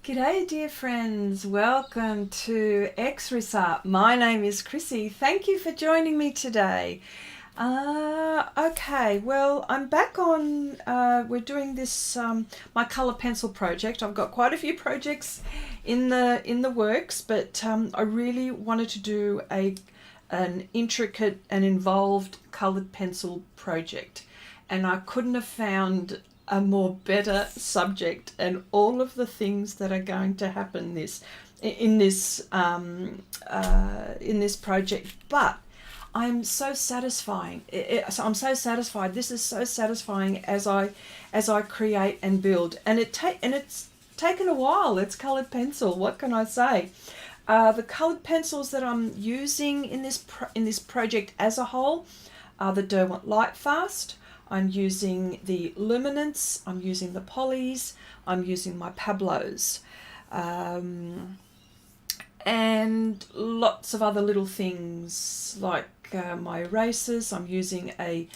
G'day dear friends, welcome to Xrissart. My name is Chrissy. Thank you for joining me today. Okay, well I'm back on, we're doing this, my colour pencil project. I've got quite a few projects in the works, but I really wanted to do an intricate and involved coloured pencil project, and I couldn't have found a more better subject and all of the things that are going to happen in this project. But I'm so satisfying. I'm so satisfied. This is so satisfying as I create and build, and it's taken a while. It's coloured pencil. What can I say? The coloured pencils that I'm using in this project as a whole are the Derwent Lightfast. I'm using the Luminance, I'm using the Polys, I'm using my Pablos, and lots of other little things like my erasers. I'm using a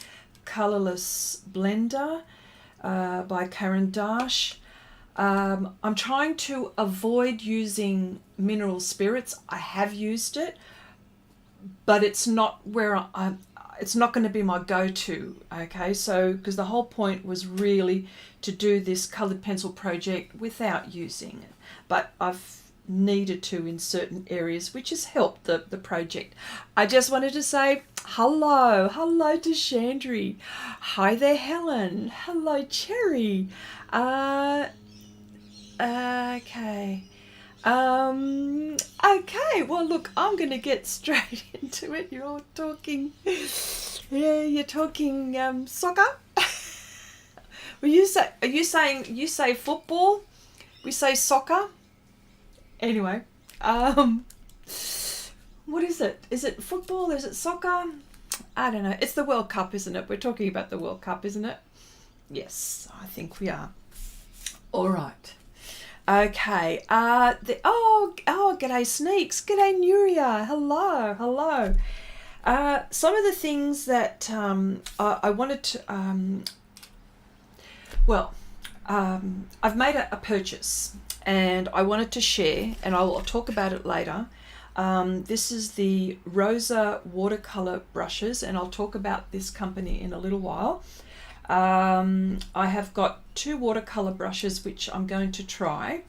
colourless blender by Karen Dash. I'm trying to avoid using mineral spirits. I have used it, but it's not where it's not going to be my go-to, okay? So, because the whole point was really to do this coloured pencil project without using it. But I've needed to in certain areas, which has helped the project. I just wanted to say hello to Chandri. Hi there, Helen. Hello, Cherry. Okay. Okay, well look, I'm going to get straight into it. You're all talking, you're talking soccer. Well, you say football, we say soccer. Anyway, what is it? Is it football? Is it soccer? I don't know. It's the World Cup, isn't it? We're talking about the World Cup, isn't it? Yes, I think we are. All right. Okay, g'day Sneaks, g'day Nuria, hello. Some of the things that I wanted to, I've made a purchase and I wanted to share, and I'll talk about it later. This is the Rosa watercolor brushes, and I'll talk about this company in a little while. I have got 2 watercolor brushes which I'm going to try.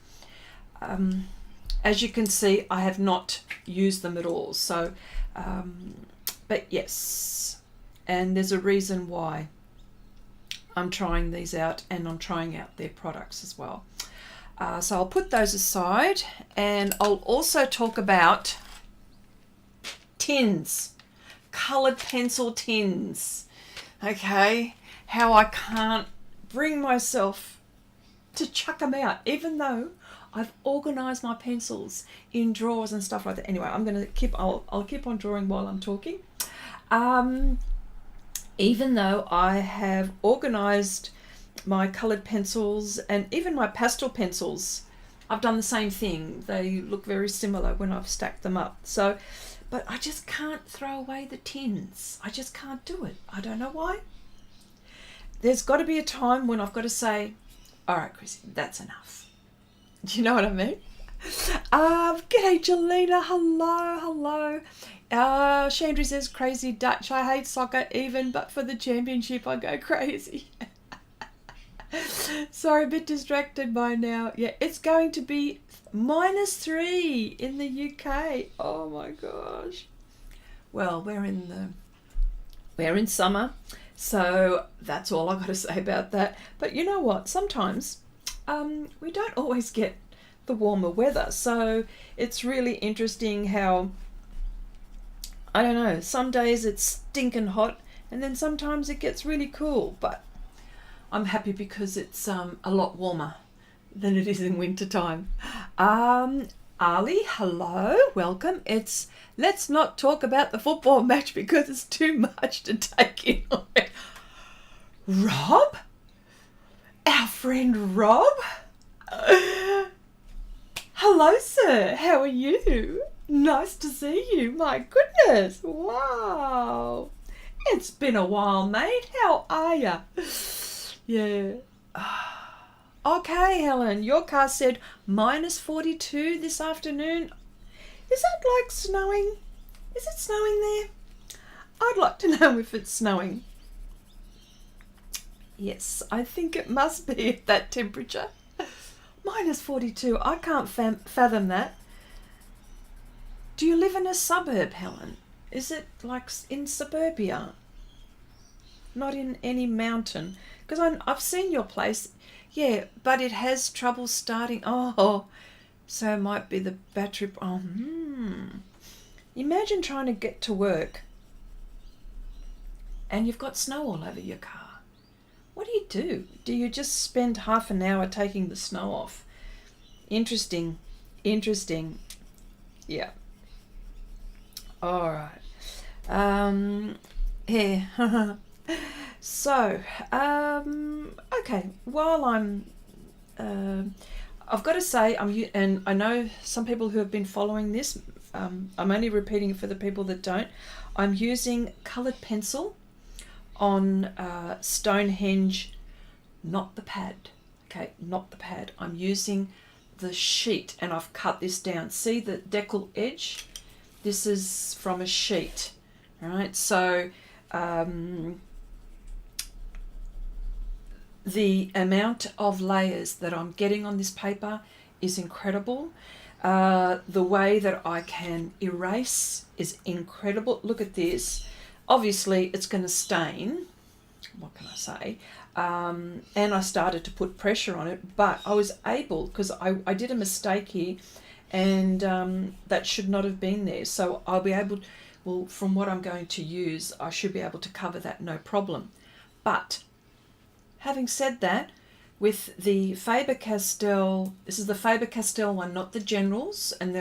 As you can see, I have not used them at all. So, but yes, and there's a reason why I'm trying these out, and I'm trying out their products as well. So I'll put those aside, and I'll also talk about tins, colored pencil tins. Okay. How I can't bring myself to chuck them out, even though I've organised my pencils in drawers and stuff like that. Anyway, I'll keep on drawing while I'm talking. Even though I have organised my coloured pencils and even my pastel pencils, I've done the same thing. They look very similar when I've stacked them up. So, but I just can't throw away the tins. I just can't do it. I don't know why. There's got to be a time when I've got to say, all right, Chrissy, that's enough. Do you know what I mean? G'day, Jelena. Hello. Chandri says, crazy Dutch. I hate soccer even, but for the championship, I go crazy. Sorry, a bit distracted by now. Yeah, it's going to be -3 in the UK. Oh my gosh. Well, we're in summer. So that's all I've got to say about that. But you know what? Sometimes we don't always get the warmer weather. So it's really interesting how, I don't know, some days it's stinking hot and then sometimes it gets really cool. But I'm happy because it's a lot warmer than it is in winter time. Ali, hello, welcome. Let's not talk about the football match because it's too much to take in. Rob? Our friend Rob? Hello, sir. How are you? Nice to see you. My goodness. Wow. It's been a while, mate. How are you? Yeah. Okay, Helen, your car said -42 this afternoon. Is that like snowing? Is it snowing there? I'd like to know if it's snowing. Yes, I think it must be at that temperature. -42. I can't fathom that. Do you live in a suburb, Helen? Is it like in suburbia? Not in any mountain? Because I've seen your place. Yeah, but it has trouble starting. Oh, so it might be the battery. Oh, Imagine trying to get to work and you've got snow all over your car. What do? Do you just spend half an hour taking the snow off? Interesting. Yeah. All right. Yeah. So, okay. While I've got to say, and I know some people who have been following this. I'm only repeating it for the people that don't. I'm using coloured pencil on Stonehenge, not the pad. Okay, not the pad. I'm using the sheet, and I've cut this down. See the decal edge? This is from a sheet. All right, so the amount of layers that I'm getting on this paper is incredible. The way that I can erase is incredible. Look at this. Obviously, it's going to stain. What can I say? And I started to put pressure on it, but I was able, because I did a mistake here, and that should not have been there. So I'll be able, well, from what I'm going to use, I should be able to cover that no problem. But having said that, with the Faber-Castell, this is the Faber-Castell one, not the Generals, and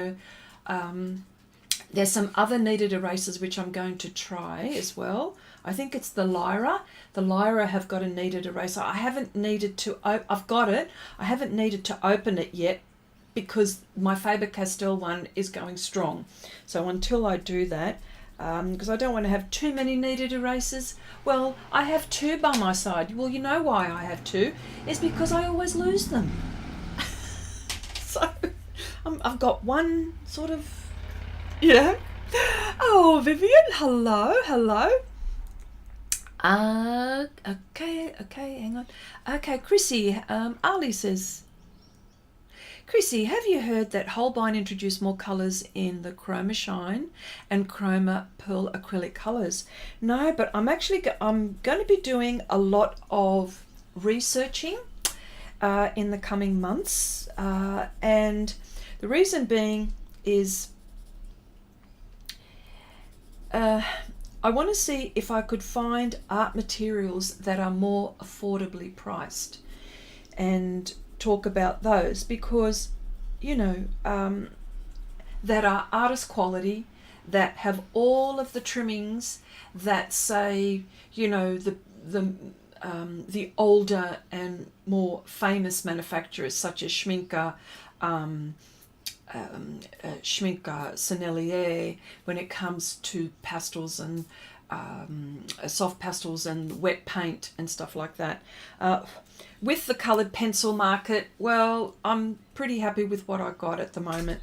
there's some other kneaded erasers which I'm going to try as well. I think it's the Lyra. The Lyra have got a kneaded eraser. I haven't needed to, I've got it. I haven't needed to open it yet because my Faber-Castell one is going strong. So until I do that, because I don't want to have too many kneaded erasers. Well, I have two by my side. Well, you know why I have two. It's because I always lose them. So I've got one sort of, Oh, Vivian, hello. Okay, hang on. Okay, Chrissy, Ali says, Chrissy, have you heard that Holbein introduced more colours in the Chroma Shine and Chroma Pearl acrylic colours? No, but I'm going to be doing a lot of researching in the coming months, and the reason being is I want to see if I could find art materials that are more affordably priced and talk about those, because that are artist quality, that have all of the trimmings that say the older and more famous manufacturers such as Schminke, Sennelier, when it comes to pastels and soft pastels and wet paint and stuff like that. With the coloured pencil market, well, I'm pretty happy with what I got at the moment,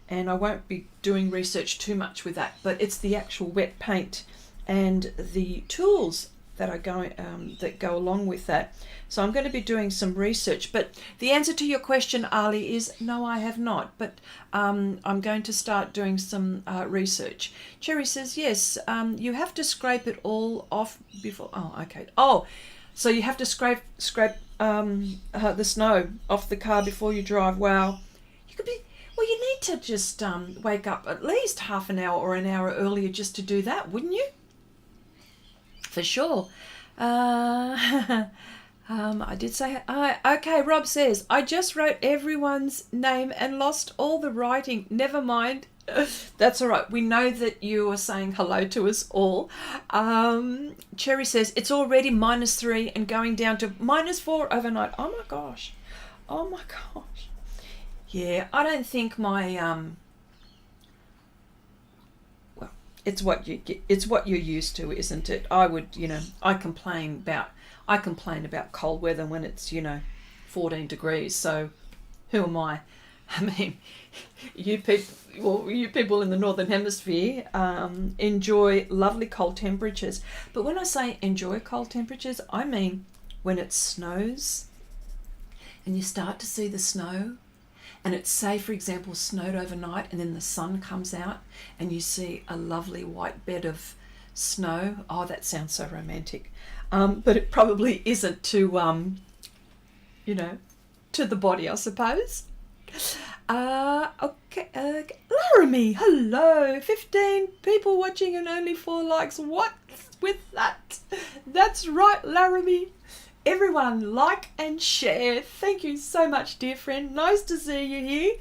and I won't be doing research too much with that, but it's the actual wet paint and the tools that are going that go along with that. So I'm going to be doing some research, but the answer to your question, Ali, is no, I have not, but I'm going to start doing some research. Cherry says, yes, you have to scrape it all off before. Oh, okay. Oh, so you have to scrape the snow off the car before you drive. Wow. Well, you need to just wake up at least half an hour or an hour earlier just to do that, wouldn't you? For sure. I did say, okay, Rob says, I just wrote everyone's name and lost all the writing. Never mind. That's all right. We know that you are saying hello to us all. Cherry says, it's already -3 and going down to -4 overnight. Oh my gosh. Yeah, I don't think my, well, it's what you get, it's what you're used to, isn't it? I would, I complain about cold weather when it's, 14 degrees. So who am I? I mean, you people in the Northern Hemisphere enjoy lovely cold temperatures. But when I say enjoy cold temperatures, I mean when it snows and you start to see the snow, and it's, say, for example, snowed overnight and then the sun comes out and you see a lovely white bed of snow. Oh, that sounds so romantic. But it probably isn't to, you know, to the body, I suppose. Okay, Laramie, hello, 15 people watching and only 4 likes. What's with that? That's right, Laramie. Everyone like and share. Thank you so much, dear friend. Nice to see you here.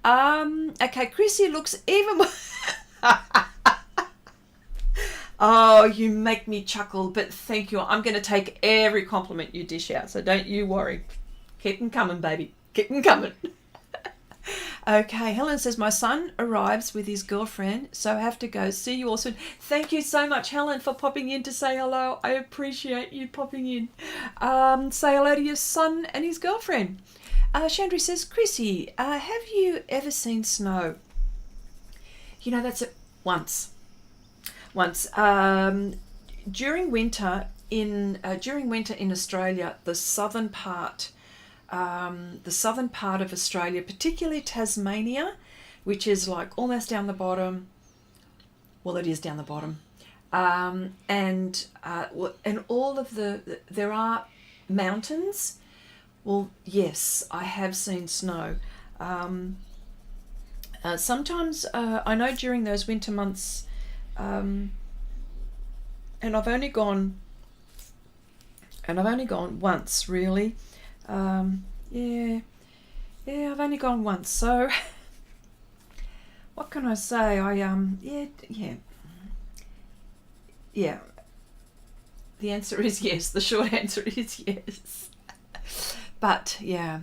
Okay, Chrissy looks even more... Oh, you make me chuckle, but thank you. I'm going to take every compliment you dish out, so don't you worry. Keep them coming, baby. Keep them coming. Okay, Helen says, my son arrives with his girlfriend, so I have to go. See you all soon. Thank you so much, Helen, for popping in to say hello. I appreciate you popping in. Say hello to your son and his girlfriend. Chandri says, Chrissy, have you ever seen snow? You know, that's it. Once. During winter in Australia, the southern part of Australia, particularly Tasmania, which is like almost down the bottom. Well, it is down the bottom, and all of there are mountains. Well, yes, I have seen snow. Sometimes I know during those winter months, and I've only gone once, really. Yeah, I've only gone once, so what can I say? Yeah. The answer is yes. The short answer is yes. But yeah,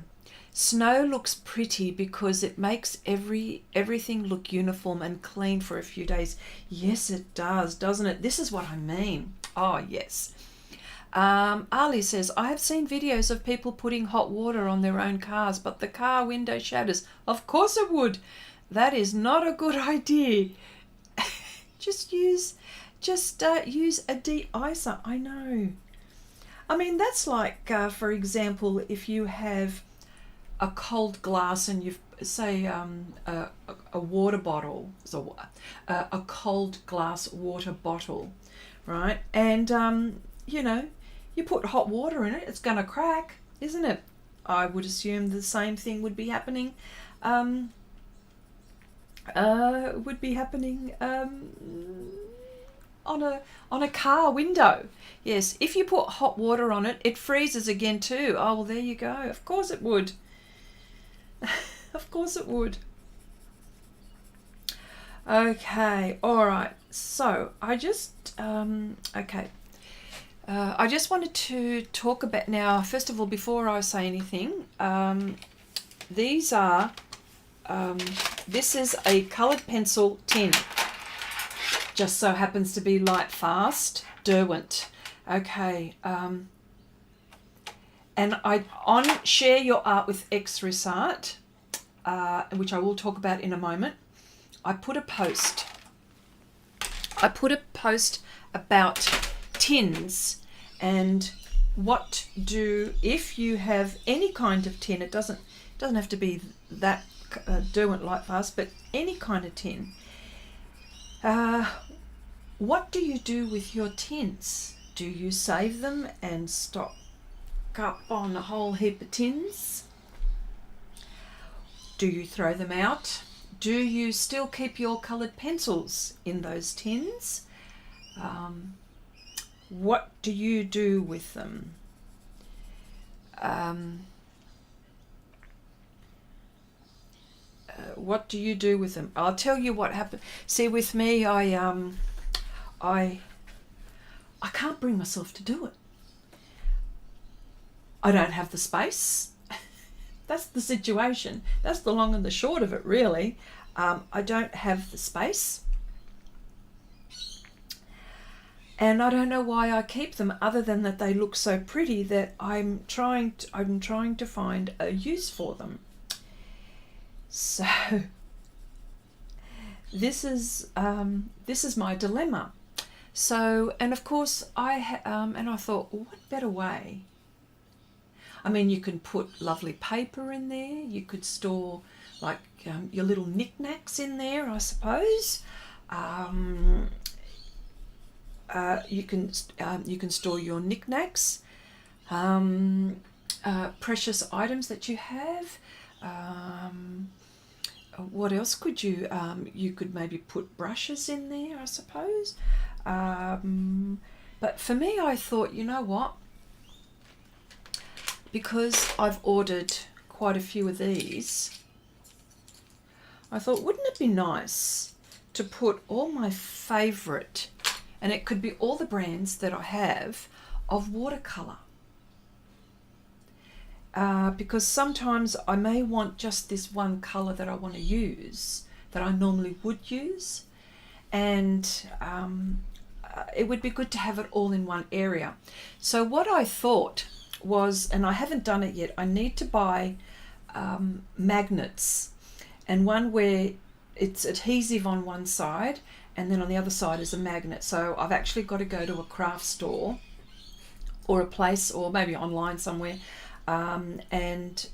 snow looks pretty because it makes everything look uniform and clean for a few days. Yes, it does, doesn't it? This is what I mean. Oh, yes. Ali says, I have seen videos of people putting hot water on their own cars, but the car window shatters. Of course it would. That is not a good idea. Just use a de-icer. I know. I mean, that's like, for example, if you have a cold glass and you've, say, a water bottle, so a cold glass water bottle, right? And, you know, you put hot water in it, it's going to crack, isn't it? I would assume the same thing would be happening. On a car window. Yes, if you put hot water on it, it freezes again too. Oh, well, there you go. Of course it would. Of course it would. Okay, all right. So I just I just wanted to talk about now. First of all, before I say anything, this is a coloured pencil tin. Just so happens to be Lightfast, Derwent. Okay, and on Share Your Art with Xrissart, which I will talk about in a moment, I put a post about tins and what do, if you have any kind of tin, it doesn't have to be that Derwent Lightfast, but any kind of tin. What do you do with your tins? Do you save them and stock up on a whole heap of tins? Do you throw them out? Do you still keep your coloured pencils in those tins? What do you do with them? What do you do with them? I'll tell you what happened. See, with me, I can't bring myself to do it. I don't have the space. That's the situation. That's the long and the short of it, really. I don't have the space. And I don't know why I keep them, other than that they look so pretty that I'm trying to find a use for them. So this is my dilemma. So, and of course and I thought, well, what better way? I mean, you can put lovely paper in there. You could store like your little knickknacks in there, I suppose. You can store your knickknacks, precious items that you have. What else could you? You could maybe put brushes in there, I suppose. But for me, I thought, you know what? Because I've ordered quite a few of these, I thought, wouldn't it be nice to put all my favourite, and it could be all the brands that I have, of watercolour. Because sometimes I may want just this one colour that I want to use, that I normally would use, and it would be good to have it all in one area. So what I thought was, and I haven't done it yet, I need to buy magnets, and one where it's adhesive on one side and then on the other side is a magnet. So I've actually got to go to a craft store or a place, or maybe online somewhere, and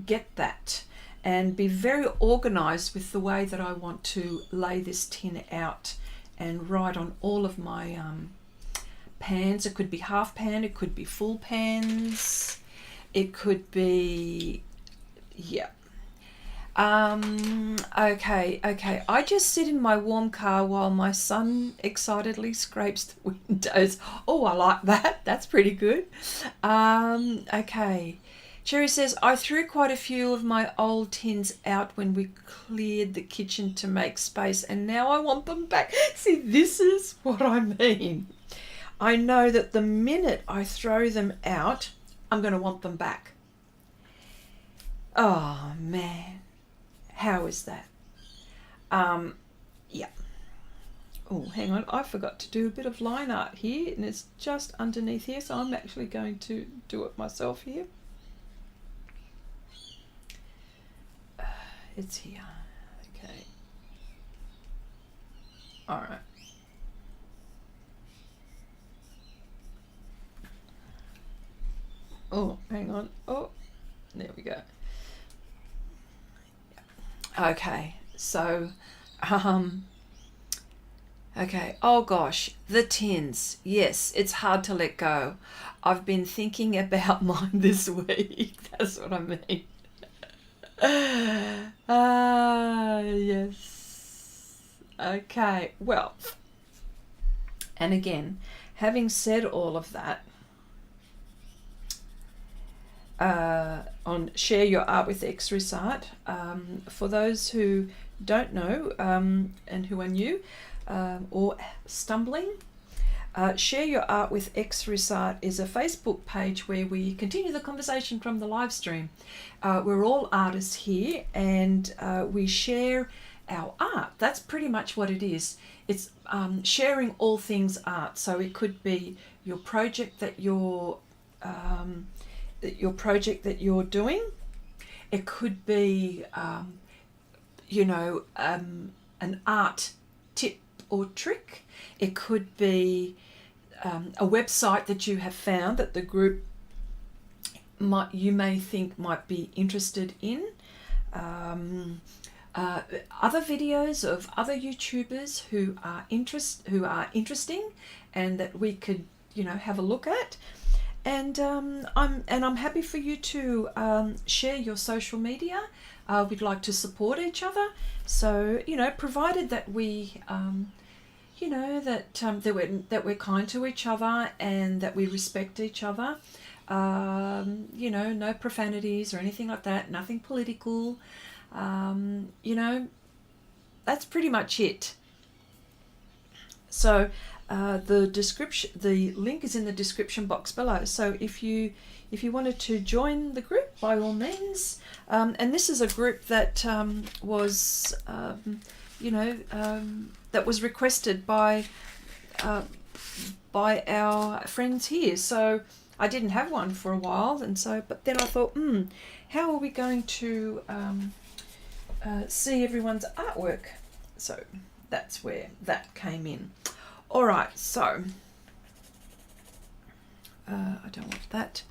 get that, and be very organized with the way that I want to lay this tin out and write on all of my pans. It could be half pan, it could be full pans, it could be, yeah. Okay. I just sit in my warm car while my son excitedly scrapes the windows. Oh, I like that. That's pretty good. Okay. Cherry says, I threw quite a few of my old tins out when we cleared the kitchen to make space, and now I want them back. See, this is what I mean. I know that the minute I throw them out, I'm going to want them back. Oh, man. How is that? Yeah. Oh, hang on. I forgot to do a bit of line art here, and it's just underneath here, so I'm actually going to do it myself here. It's here. Okay. All right. Oh, hang on. Oh, there we go. Okay, so, okay, oh gosh, the tins. Yes, it's hard to let go. I've been thinking about mine this week. That's what I mean. Yes. Okay, well, and again, having said all of that, on Share Your Art with Xrissart, for those who don't know and who are new or stumbling, Share Your Art with Xrissart is a Facebook page where we continue the conversation from the live stream. We're all artists here, and we share our art. That's pretty much what it is. It's sharing all things art. So it could be your project that you're doing. It could be, an art tip or trick. It could be a website that you have found that the group you may think might be interested in. Other videos of other YouTubers who are interesting, and that we could have a look at. And I'm happy for you to share your social media. We'd like to support each other. So provided that we that we're kind to each other and that we respect each other. No profanities or anything like that. Nothing political. That's pretty much it. So. The link is in the description box below. So if you wanted to join the group, by all means. And this is a group that was that was requested by by our friends here. So I didn't have one for a while, and so, but then I thought, how are we going to see everyone's artwork? So that's where that came in. All right, so I don't want that.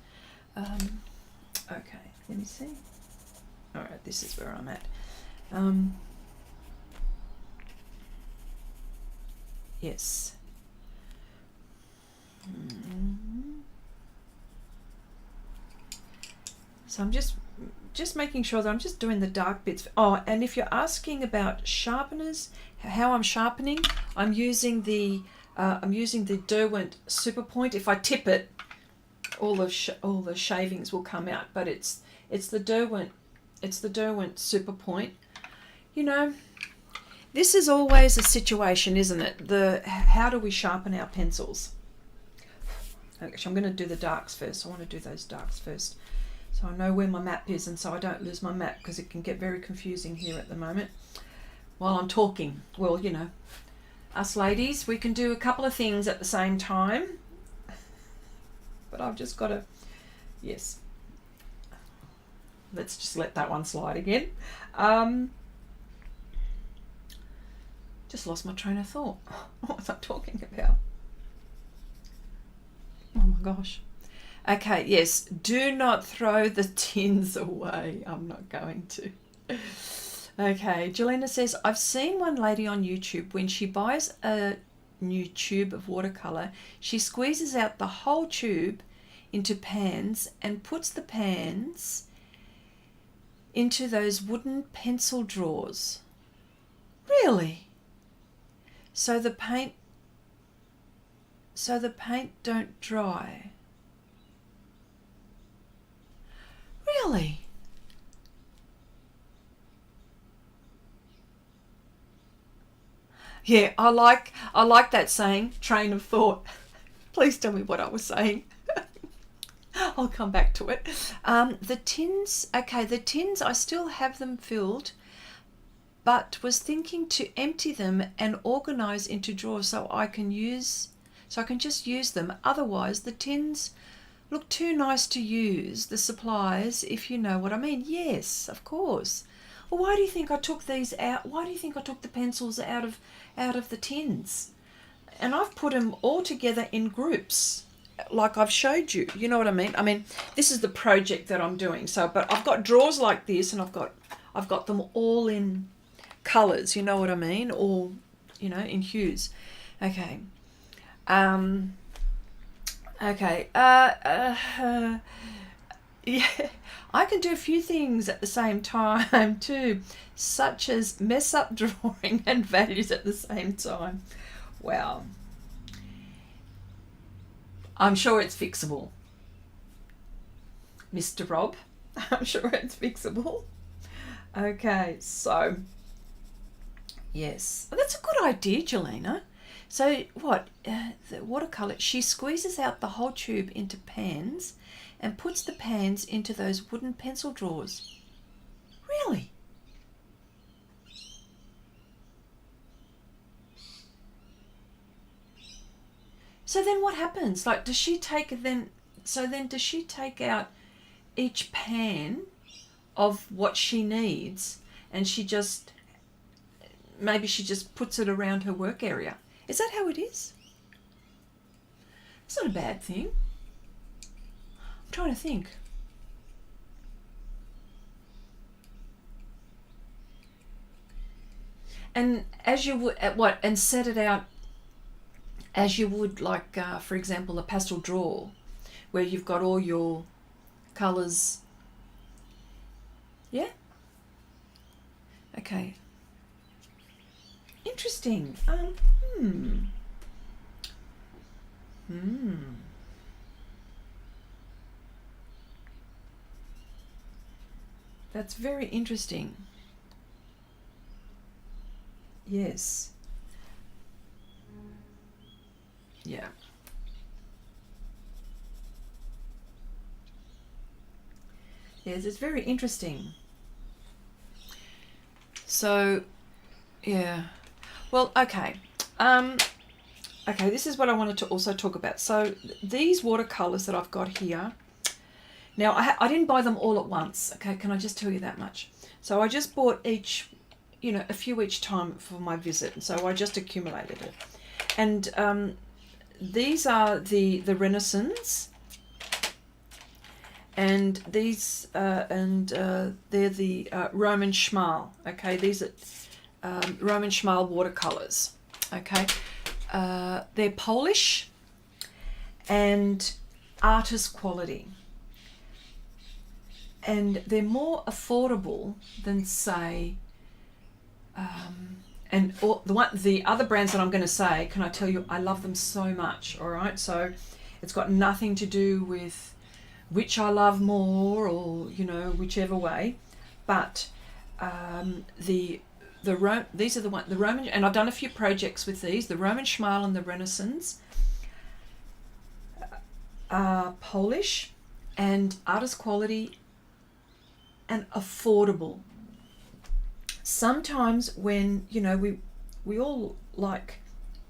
Okay, let me see. All right, this is where I'm at. Yes. So I'm just making sure that I'm just doing the dark bits. Oh, and if you're asking about sharpeners, how I'm sharpening, I'm using the Derwent Super Point. If I tip it, all the shavings will come out. But it's the Derwent Super Point. You know, this is always a situation, isn't it? How do we sharpen our pencils? Actually, I'm going to do the darks first. I want to do those darks first, so I know where my map is, and so I don't lose my map, because it can get very confusing here at the moment while I'm talking. Well, you know, us ladies, we can do a couple of things at the same time, but I've just got to, yes, let's just let that one slide again. Just lost my train of thought. What was I talking about? Oh my gosh. Okay, yes, do not throw the tins away. I'm not going to. Okay, Jelena says, I've seen one lady on YouTube, when she buys a new tube of watercolour, she squeezes out the whole tube into pans and puts the pans into those wooden pencil drawers. Really? So the paint don't dry. Really? Yeah, I like that saying, train of thought. Please tell me what I was saying. I'll come back to it. The tins, okay, the tins, I still have them filled, but was thinking to empty them and organize into drawers so I can just use them. Otherwise, the tins look too nice to use, the supplies, if you know what I mean. Yes, of course. Well, why do you think I took these out? Why do you think I took the pencils out of the tins? And I've put them all together in groups, like I've showed you. You know what I mean? I mean, this is the project that I'm doing. So, but I've got drawers like this, and I've got them all in colours. You know what I mean? All, you know, in hues. Okay. Okay. Yeah, I can do a few things at the same time too, such as mess up drawing and values at the same time. Wow. I'm sure it's fixable, Mr. Rob. I'm sure it's fixable. Okay, so yes, that's a good idea, Jelena. So what, the watercolour, she squeezes out the whole tube into pans and puts the pans into those wooden pencil drawers. Really? So then what happens? Like, does she take out each pan of what she needs, and maybe she just puts it around her work area? Is that how it is? It's not a bad thing. I'm trying to think. And as you would, and set it out as you would, like, for example, a pastel drawer, where you've got all your colours. Yeah? Okay. Interesting. That's very interesting. Yes. Yeah. Yes, it's very interesting. So, yeah. Well, okay. okay, this is what I wanted to also talk about. So these watercolors that I've got here, now I didn't buy them all at once. Okay, can I just tell you that much? So I just bought each, you know, a few each time for my visit. So I just accumulated it. And these are the Renaissance, and these they're the Roman Schmal. Okay, these are Roman Schmal watercolors. Okay, they're Polish and artist quality, and they're more affordable than, say, the other brands that I'm going to say. Can I tell you, I love them so much. All right, so it's got nothing to do with which I love more, or, you know, whichever way, but these are the Roman, and I've done a few projects with these. The Roman Schmal and the Renaissance are Polish and artist quality and affordable. Sometimes when, you know, we all like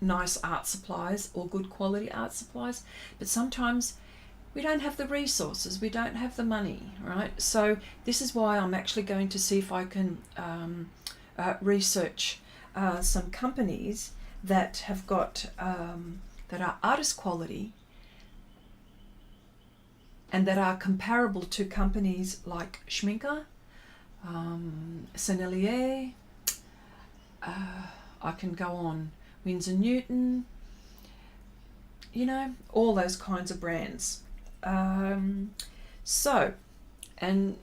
nice art supplies or good quality art supplies, but sometimes we don't have the resources, we don't have the money, right? So this is why I'm actually going to see if I can research some companies that have got that are artist quality and that are comparable to companies like Schminker, Sennelier, I can go on, Winsor Newton, you know, all those kinds of brands. So, and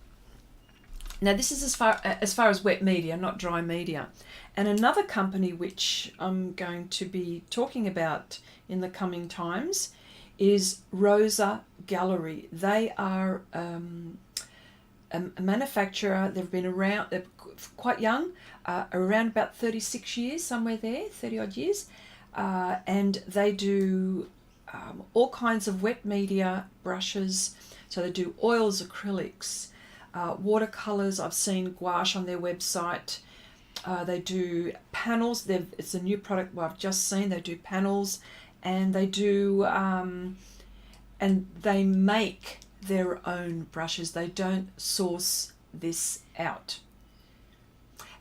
now this is as far as wet media, not dry media. And another company which I'm going to be talking about in the coming times is Rosa Gallery. They are a manufacturer. They've been around, they're quite young, around about 36 years, somewhere there, 30 odd years. And they do all kinds of wet media brushes. So they do oils, acrylics, watercolors. I've seen gouache on their website. They do panels. It's a new product I've just seen. They do panels, and they do and they make their own brushes. They don't source this out.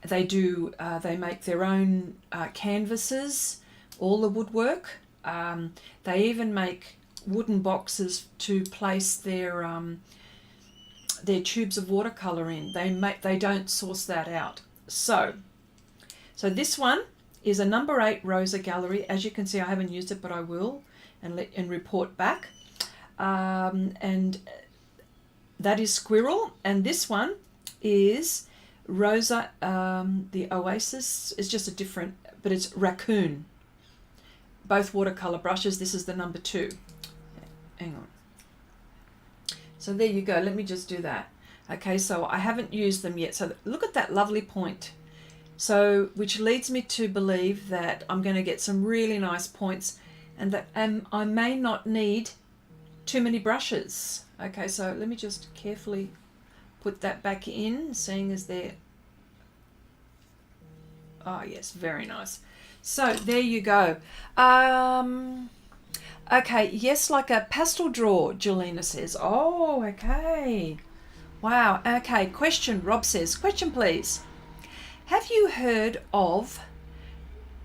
They do. They make their own canvases, all the woodwork. They even make wooden boxes to place their tubes of watercolor in. They don't source that out. So this one is a number 8 Rosa Gallery. As you can see, I haven't used it, but I will, and report back. And that is Squirrel, and this one is Rosa. The Oasis is just a different, but it's Raccoon. Both watercolor brushes. This is the number 2. Hang on. So there you go. Let me just do that. Okay, so I haven't used them yet. So look at that lovely point. So, which leads me to believe that I'm going to get some really nice points, and that I may not need too many brushes. Okay, so let me just carefully put that back in, seeing as they're, oh yes, very nice. So there you go. Okay, yes, like a pastel draw, Jelena says. Oh, okay. Wow, okay, question, Rob says. Question, please. Have you heard of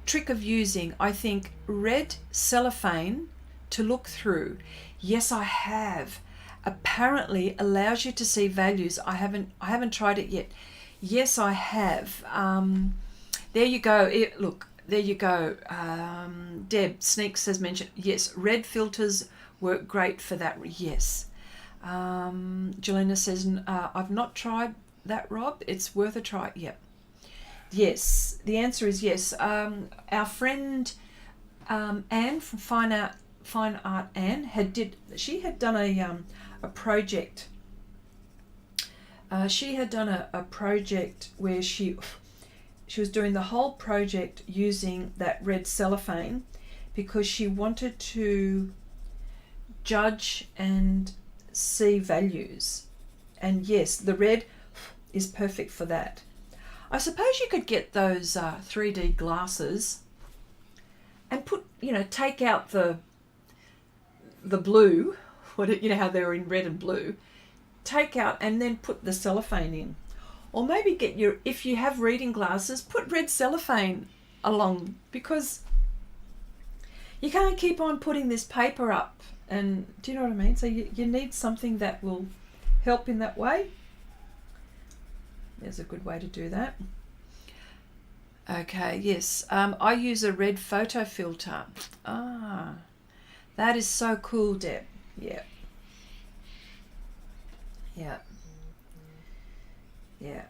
trick of using, I think, red cellophane to look through? Yes, I have. Apparently allows you to see values. I haven't tried it yet. Yes, I have. There you go. Look, there you go. Deb Sneaks has mentioned, yes, red filters work great for that. Yes. Jelena says, I've not tried that, Rob. It's worth a try. Yep. Yes, the answer is yes. Our friend Anne from Fine Art Anne had done a project. She had done a project where she was doing the whole project using that red cellophane because she wanted to judge and see values. And yes, the red is perfect for that. I suppose you could get those 3D glasses and put, you know, take out the blue, you know how they're in red and blue, take out and then put the cellophane in. Or maybe get your, if you have reading glasses, put red cellophane along, because you can't keep on putting this paper up. And do you know what I mean? So you need something that will help in that way. There's a good way to do that. Okay, yes. I use a red photo filter. Ah, that is so cool, Deb. Yeah. Yeah. Yeah.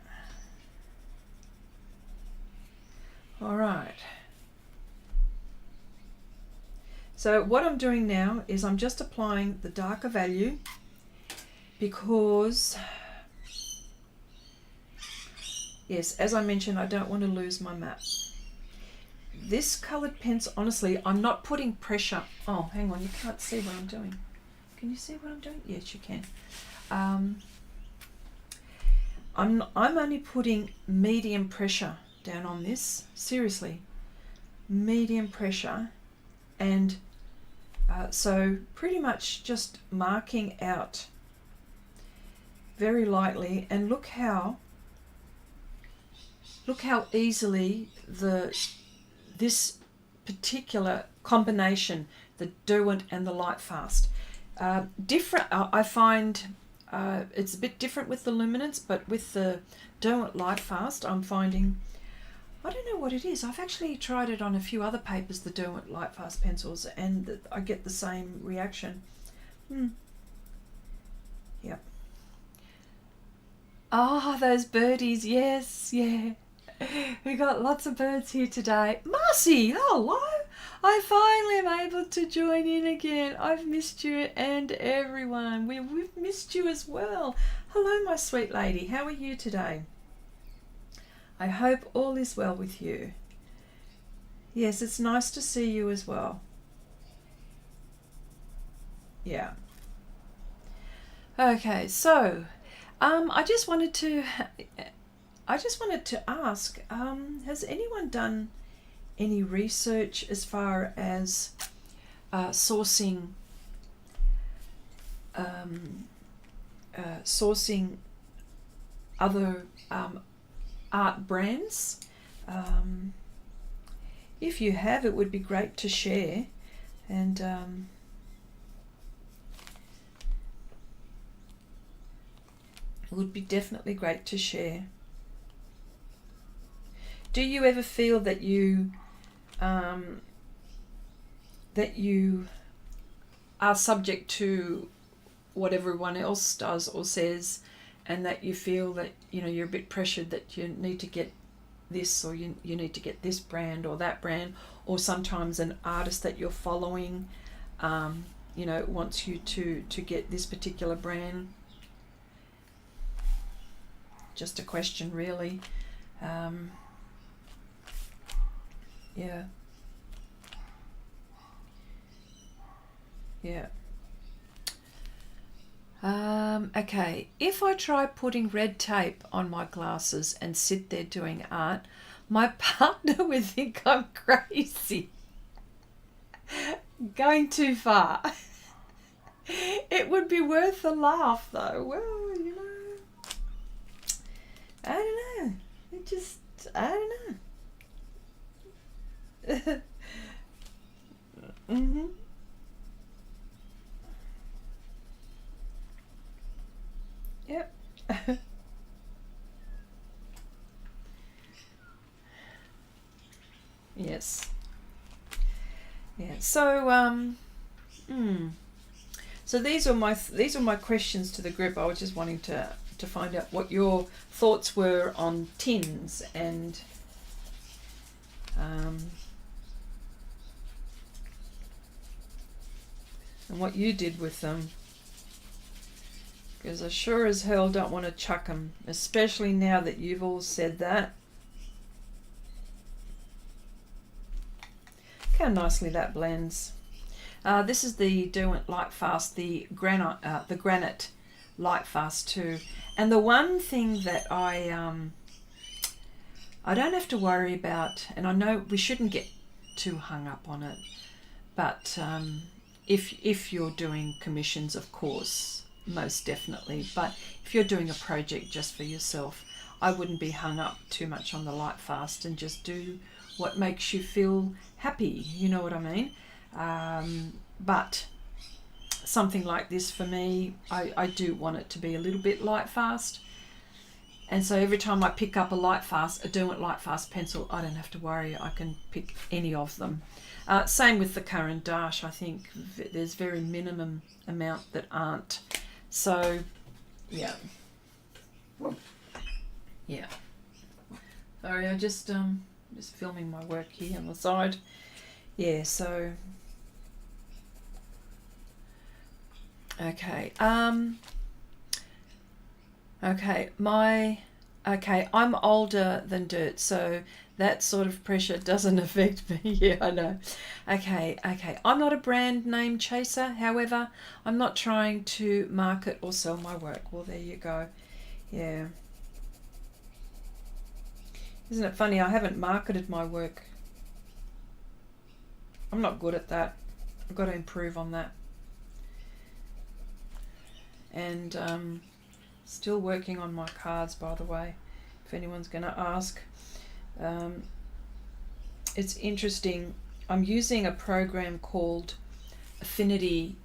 All right. So what I'm doing now is I'm just applying the darker value, because, yes, as I mentioned, I don't want to lose my map. This coloured pencil, honestly, I'm not putting pressure. Oh, hang on, you can't see what I'm doing. Can you see what I'm doing? Yes, you can. I'm only putting medium pressure down on this. Seriously, medium pressure, and so pretty much just marking out very lightly. And look how easily this particular combination, the Derwent and the Lightfast, different. I find it's a bit different with the Luminance, but with the Derwent Lightfast, I'm finding, I don't know what it is. I've actually tried it on a few other papers, the Derwent Lightfast pencils, and I get the same reaction. Yep. Ah, those birdies, yes, yeah. We got lots of birds here today. Marcy, hello. I finally am able to join in again. I've missed you and everyone. We've missed you as well. Hello, my sweet lady. How are you today? I hope all is well with you. Yes, it's nice to see you as well. Yeah. Okay, so I just wanted to ask, has anyone done any research as far as sourcing other art brands? If you have, it would be great to share, and it would be definitely great to share. Do you ever feel that you are subject to what everyone else does or says, and that you feel that, you know, you're a bit pressured that you need to get this, or you need to get this brand or that brand, or sometimes an artist that you're following you know, wants you to get this particular brand? Just a question, really. Yeah. Yeah. Okay, if I try putting red tape on my glasses and sit there doing art, my partner would think I'm crazy. Going too far. It would be worth a laugh, though. Well, you know, I don't know. I don't know. Mm-hmm. Yep. Yes. Yeah. So so these are my questions to the group. I was just wanting to find out what your thoughts were on tins and what you did with them. Because I sure as hell don't want to chuck them, especially now that you've all said that. Look how nicely that blends. This is the Derwent Lightfast, the granite Lightfast too. And the one thing that I don't have to worry about, and I know we shouldn't get too hung up on it. But if you're doing commissions, of course, most definitely. But if you're doing a project just for yourself, I wouldn't be hung up too much on the Lightfast and just do what makes you feel happy. You know what I mean? But something like this for me, I do want it to be a little bit Lightfast. And so every time I pick up a Derwent Lightfast pencil, I don't have to worry. I can pick any of them. Same with the Current Dash. I think there's very minimum amount that aren't. So, yeah. Yeah. Sorry, I just filming my work here on the side. Yeah, so okay. Okay, I'm older than dirt, so that sort of pressure doesn't affect me. Yeah, I know. Okay. I'm not a brand name chaser. However, I'm not trying to market or sell my work. Well, there you go. Yeah. Isn't it funny? I haven't marketed my work. I'm not good at that. I've got to improve on that. And still working on my cards, by the way, if anyone's going to ask. It's interesting. I'm using a program called Affinity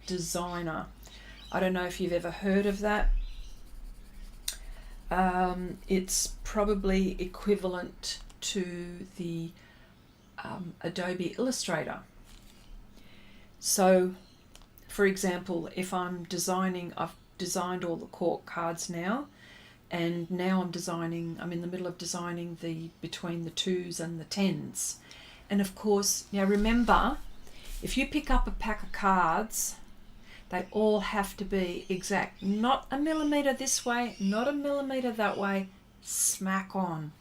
Designer. I don't know if you've ever heard of that. It's probably equivalent to the Adobe Illustrator. So, for example, if I'm designing, I've designed all the cork cards now, and now I'm in the middle of designing the between the 2s and the 10s. And of course, now remember, if you pick up a pack of cards, they all have to be exact, not a millimetre this way, not a millimetre that way, smack on.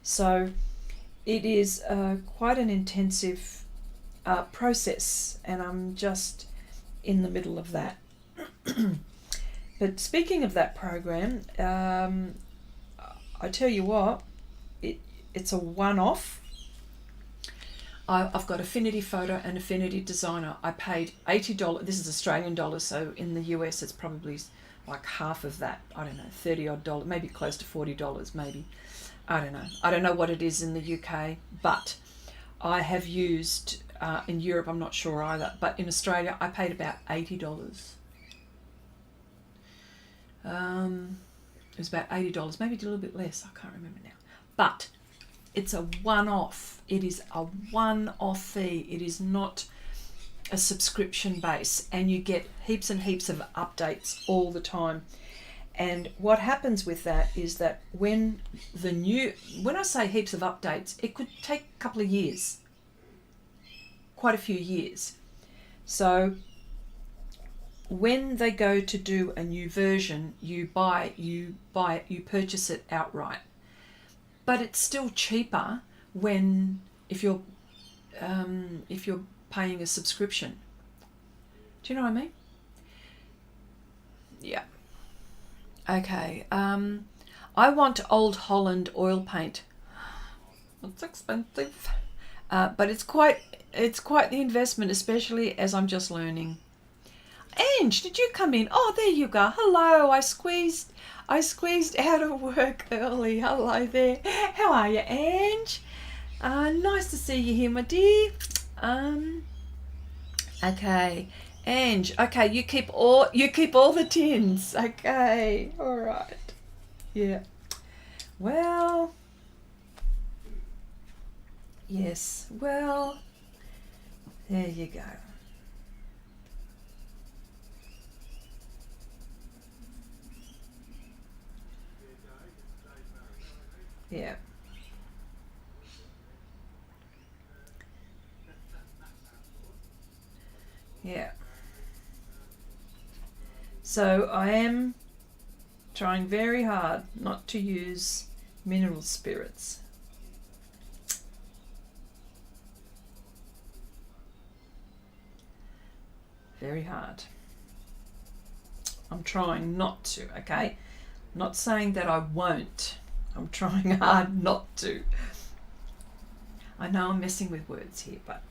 So it is quite an intensive process, and I'm just in the middle of that. But speaking of that program, I tell you what, it's a one-off. I've got Affinity Photo and Affinity Designer. I paid $80. This is Australian dollars, so in the US it's probably like half of that. I don't know, $30 odd, maybe close to $40, maybe. I don't know. I don't know what it is in the UK, but I have used in Europe. I'm not sure either, but in Australia I paid about $80. It was about $80, maybe a little bit less. I can't remember now, but it's a one-off. It is a one-off fee. It is not a subscription base, and you get heaps and heaps of updates all the time. And what happens with that is that when I say heaps of updates, it could take a couple of years, quite a few years. So when they go to do a new version, you purchase it outright. But it's still cheaper if you're paying a subscription. Do you know what I mean? Yeah. Okay. I want Old Holland oil paint. It's expensive, but it's quite the investment, especially as I'm just learning. Ange, did you come in? Oh, there you go. Hello. I squeezed out of work early. Hello there. How are you, Ange? Nice to see you here, my dear. Okay, Ange. Okay, you keep all the tins. Okay, all right. Yeah. Well. Yes. Well. There you go. Yeah. Yeah. So I am trying very hard not to use mineral spirits. Very hard. I'm trying not to, okay? I'm not saying that I won't. I'm trying hard not to. I know I'm messing with words here, but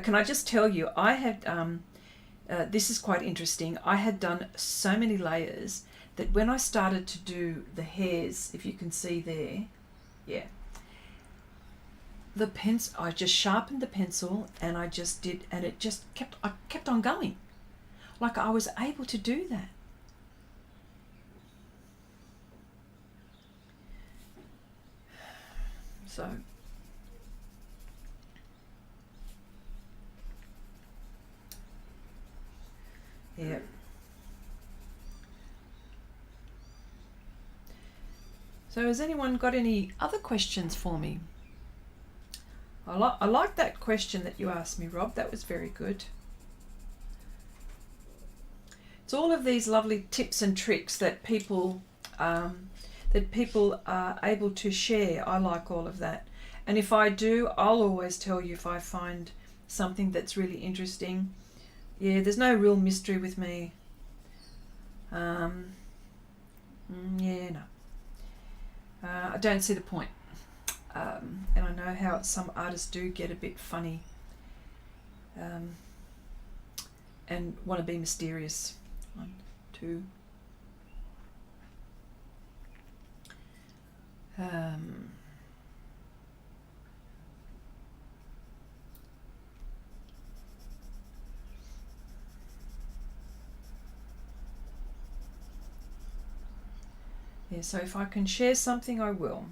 can I just tell you, I had, this is quite interesting, I had done so many layers that when I started to do the hairs, if you can see there, yeah, the pencil, I just sharpened the pencil and I just did, and it just I kept on going. Like I was able to do that. So yeah. So has anyone got any other questions for me? I like that question that you asked me, Rob. That was very good. It's all of these lovely tips and tricks that people are able to share. I like all of that. And if I do, I'll always tell you if I find something that's really interesting. Yeah, there's no real mystery with me. Yeah, no. I don't see the point. And I know how some artists do get a bit funny and want to be mysterious. 1, 2. Yeah, so if I can share something, I will.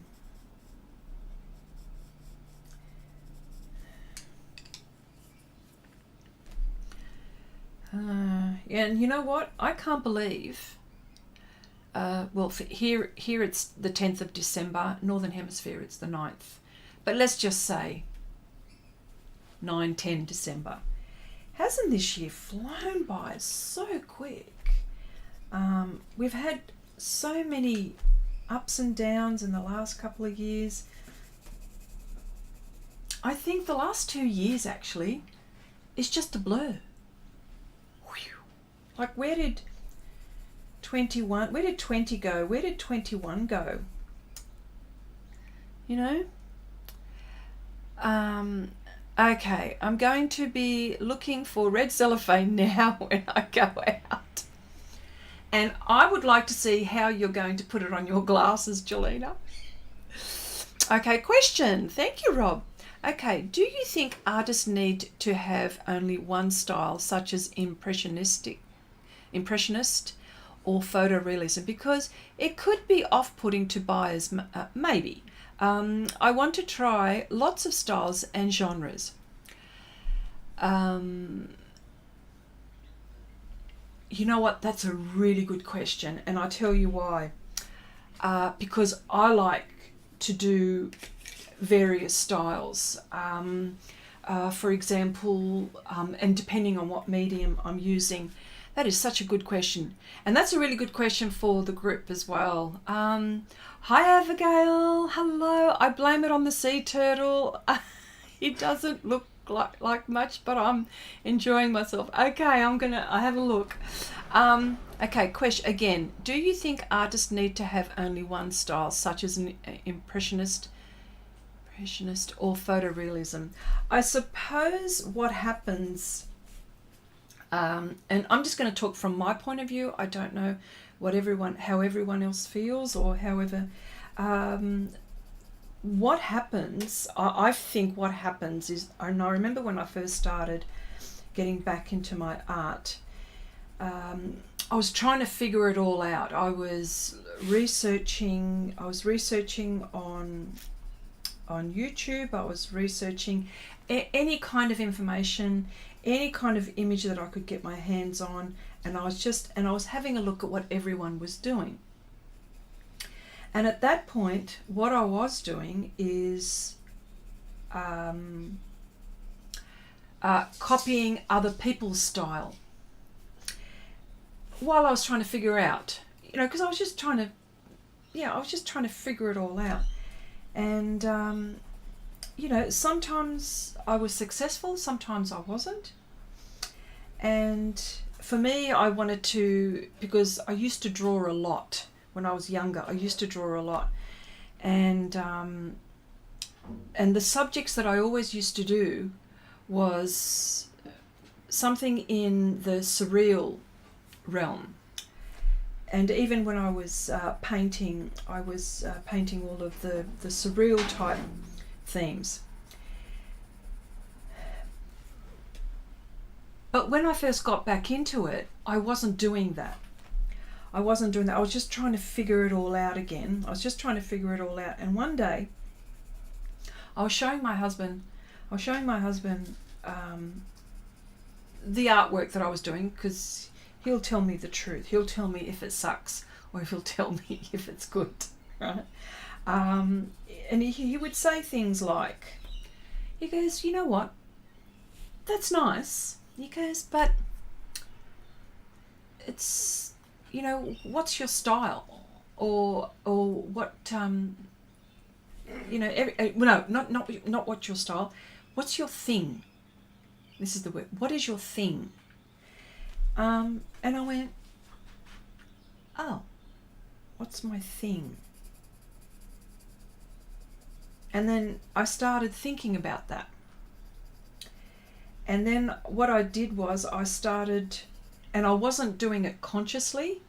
Yeah, and you know what? I can't believe. Well, here it's the 10th of December. Northern Hemisphere, it's the 9th. But let's just say 9-10 December. Hasn't this year flown by so quick? We've had so many ups and downs in the last couple of years. I think the last 2 years actually is just a blur. Like where did 20 go? Where did 21 go? You know? Okay, I'm going to be looking for red cellophane now when I go out. And I would like to see how you're going to put it on your glasses, Jelena. Okay, question. Thank you, Rob. Okay, do you think artists need to have only one style, such as impressionist or photorealism? Because it could be off-putting to buyers, maybe. I want to try lots of styles and genres. You know what? That's a really good question, and I'll tell you why. Because I like to do various styles. For example, and depending on what medium I'm using. That is such a good question. And that's a really good question for the group as well. Hi, Abigail. Hello. I blame it on the sea turtle. It doesn't look like much, but I'm enjoying myself. Okay, I have a look. Okay, question again. Do you think artists need to have only one style, such as an impressionist or photorealism? I suppose what happens... and I'm just going to talk from my point of view. I don't know how everyone else feels, or however. What happens, I think what happens is, and I remember when I first started getting back into my art, I was trying to figure it all out. I was researching on YouTube. I was researching any kind of information, any kind of image that I could get my hands on, and I was having a look at what everyone was doing. And at that point, what I was doing is copying other people's style while I was trying to figure out, because I was just trying to figure it all out. And sometimes I was successful, sometimes I wasn't. And for me, I wanted to, because I used to draw a lot when I was younger. I used to draw a lot. And the subjects that I always used to do was something in the surreal realm. And even when I was painting, I was painting all of the surreal type themes. But when I first got back into it, I wasn't doing that. I was just trying to figure it all out again. And one day, I was showing my husband the artwork that I was doing, because he'll tell me the truth. He'll tell me if it sucks, or if he'll tell me if it's good, right? And he would say things like, he goes, you know what? That's nice. He goes, but it's, you know, what's your style? Or what, you know, no, not what's your style. What's your thing? This is the word. What is your thing? And I went, oh, what's my thing? And then I started thinking about that. And then what I did was I started, and I wasn't doing it consciously,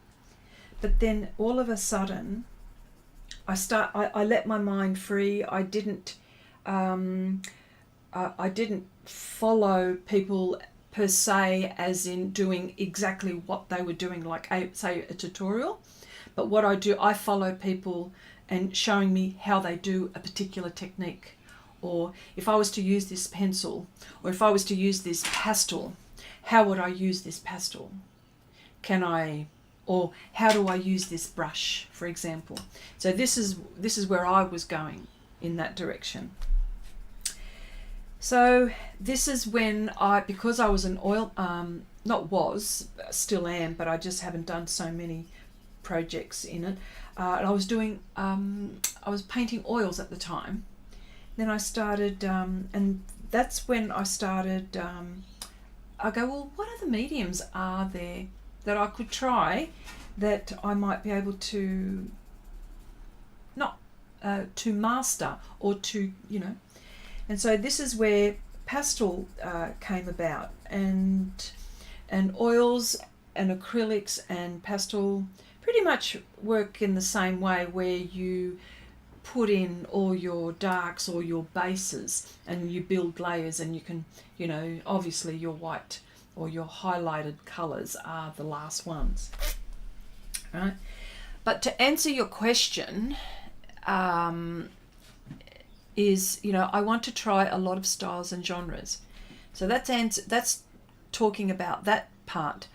but then all of a sudden I let my mind free. I didn't follow people per se, as in doing exactly what they were doing, like say a tutorial. But what I do, I follow people and showing me how they do a particular technique. Or if I was to use this pencil, or if I was to use this pastel, how would I use this pastel? Or how do I use this brush, for example? So this is where I was going, in that direction. So this is when because I was an oil, still am, but I just haven't done so many projects in it. And I was painting oils at the time. Then I started, and that's when I started, I go, well, what other mediums are there that I could try that I might be able to, to master, or to, you know. And so this is where pastel came about, and oils and acrylics and pastel pretty much work in the same way, where you put in all your darks or your bases and you build layers, and you can, you know, obviously your white or your highlighted colours are the last ones, right? But to answer your question, is, you know, I want to try a lot of styles and genres. So that's talking about that part.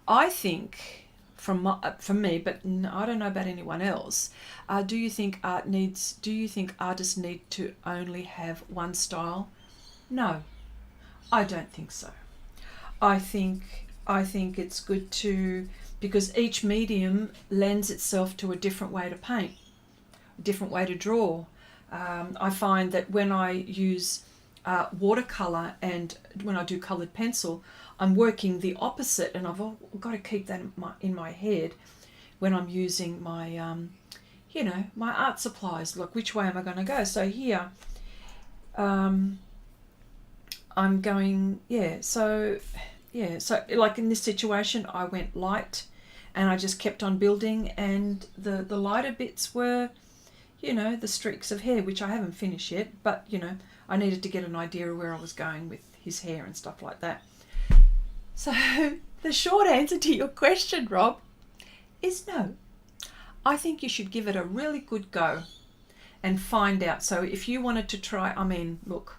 I think from me, but I don't know about anyone else. Do you think artists need to only have one style? No, I don't think so. I think it's good to, because each medium lends itself to a different way to paint, a different way to draw. I find that when I use watercolor and when I do colored pencil, I'm working the opposite, and I've got to keep that in my head when I'm using my, you know, my art supplies. Look, which way am I going to go? So here, I'm going, so like in this situation, I went light, and I just kept on building, and the lighter bits were, you know, the streaks of hair, which I haven't finished yet, but, you know, I needed to get an idea of where I was going with his hair and stuff like that. So the short answer to your question, Rob, is no. I think you should give it a really good go and find out. So if you wanted to try, I mean, look,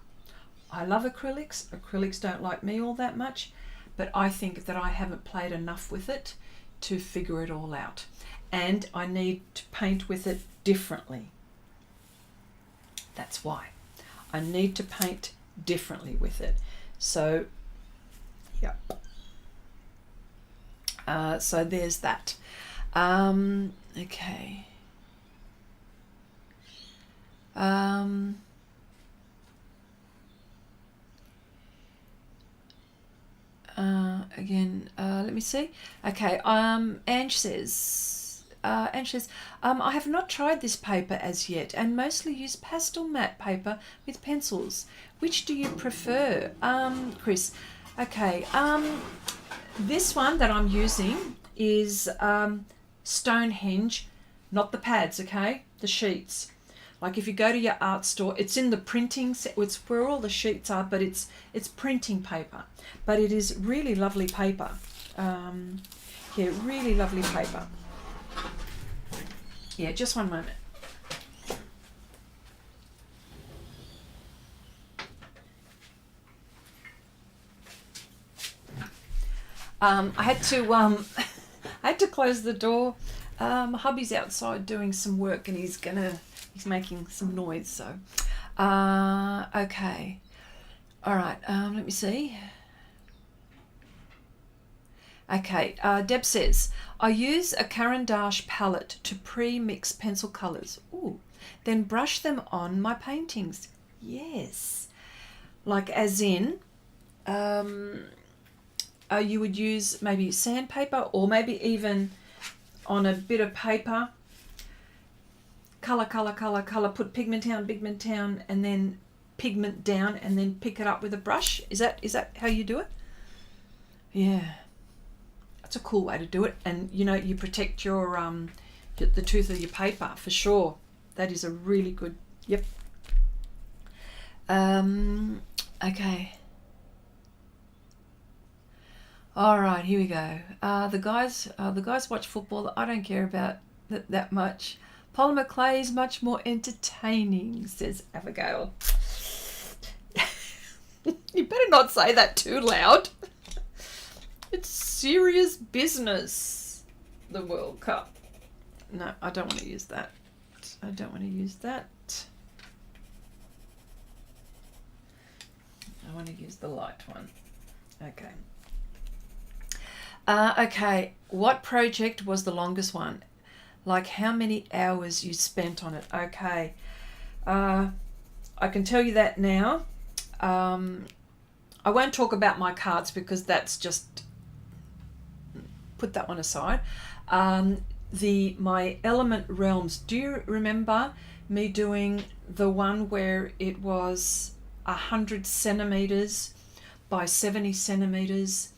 I love acrylics. Acrylics don't like me all that much, but I think that I haven't played enough with it to figure it all out. And I need to paint with it differently. That's why. I need to paint differently with it. So, yeah. So there's that. Okay. Again, let me see. Okay. Ange says, Anne says, I have not tried this paper as yet and mostly use pastel matte paper with pencils. Which do you prefer? Chris, okay, this one that I'm using is Stonehenge, not the pads, okay, the sheets. Like if you go to your art store, it's in the printing set, it's where all the sheets are, but it's printing paper. But it is really lovely paper. Yeah, really lovely paper. Yeah, just one moment. I had to I had to close the door. My hubby's outside doing some work and he's making some noise, so okay. All right, let me see. Okay, Deb says, I use a Caran d'Ache palette to pre-mix pencil colours. Ooh, then brush them on my paintings. Yes. Like as in, you would use maybe sandpaper or maybe even on a bit of paper. Colour, put pigment down, and then pigment down, and then pick it up with a brush. Is that how you do it? Yeah. That's a cool way to do it, and you know, you protect your the tooth of your paper for sure. That is a really good. Yep. Okay. All right, here we go. The guys watch football. I don't care about that much. Polymer clay is much more entertaining, says Abigail. You better not say that too loud. It's serious business, the World Cup. No, I don't want to use that. I don't want to use that. I want to use the light one. Okay. Okay, what project was the longest one? Like how many hours you spent on it? Okay. I can tell you that now. I won't talk about my cards because that's just... Put that one aside. My element realms. Do you remember me doing the one where it was 100 centimeters by 70 centimeters,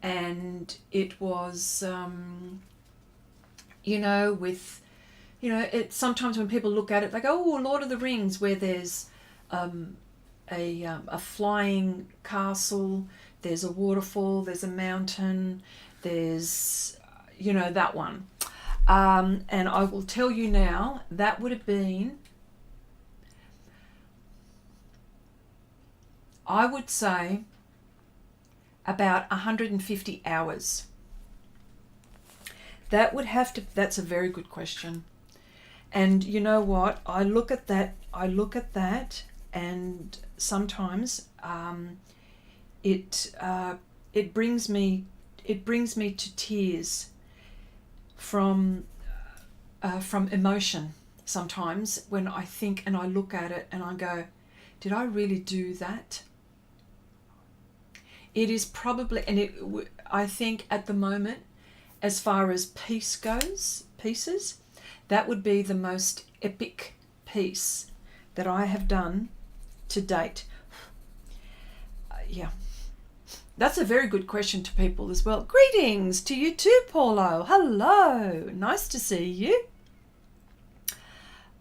and it was it sometimes when people look at it they go, oh, Lord of the Rings, where there's a flying castle, there's a waterfall, there's a mountain, there's, that one. And I will tell you now, that would have been, I would say, about 150 hours. That's a very good question. And you know what? I look at that, and sometimes it brings me to tears from emotion sometimes when I think and I look at it and I go, did I really do that? It is probably, and I think at the moment, as far as pieces, that would be the most epic piece that I have done to date. Yeah. That's a very good question to people as well. Greetings to you too, Paulo. Hello. Nice to see you.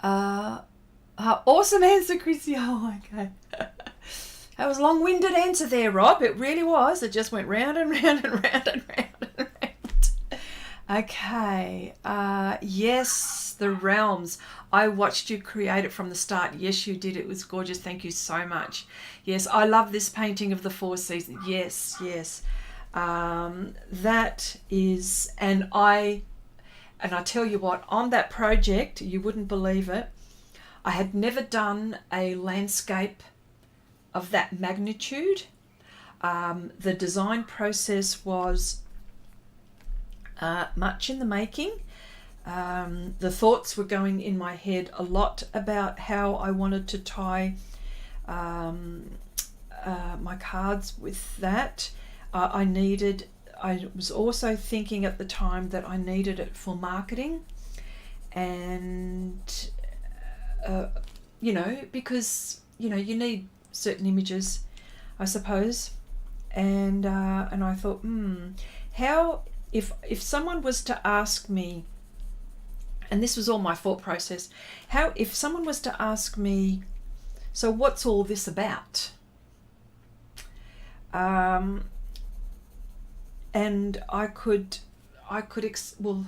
Awesome answer, Chrissy. Oh, okay. That was a long-winded answer there, Rob. It really was. It just went round and round and round and round and round. Okay. Yes, the realms. I watched you create it from the start. Yes, you did. It was gorgeous. Thank you so much. Yes, I love this painting of the Four Seasons. Yes. That is, and I tell you what, on that project, you wouldn't believe it, I had never done a landscape of that magnitude. The design process was much in the making. The thoughts were going in my head a lot about how I wanted to tie my cards with that. I was also thinking at the time that I needed it for marketing. and you know, because you know you need certain images, I suppose, and I thought, how if someone was to ask me, and this was all my thought process, how if someone was to ask me, so what's all this about? And I could well,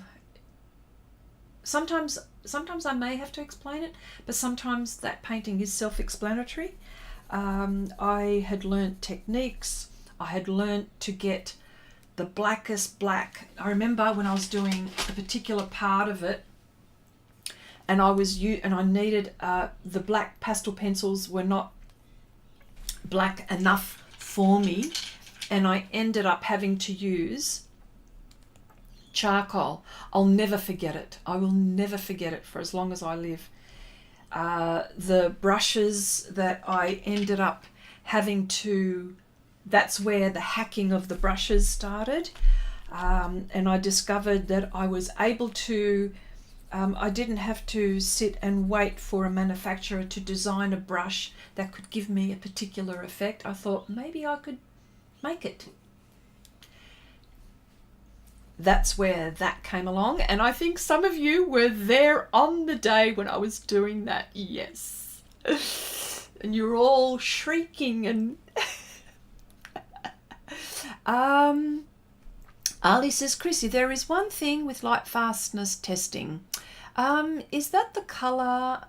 sometimes I may have to explain it, but sometimes that painting is self-explanatory. I had learnt techniques. I had learnt to get the blackest black. I remember when I was doing a particular part of it, and I needed the black pastel pencils were not black enough for me, and I ended up having to use charcoal. I'll never forget it. I will never forget it for as long as I live. The brushes that I ended up having to, that's where the hacking of the brushes started. And I discovered that I was able to, I didn't have to sit and wait for a manufacturer to design a brush that could give me a particular effect. I thought maybe I could make it. That's where that came along, and I think some of you were there on the day when I was doing that. Yes. And you're all shrieking and Ali says, Chrissy, there is one thing with light fastness testing. Is that the color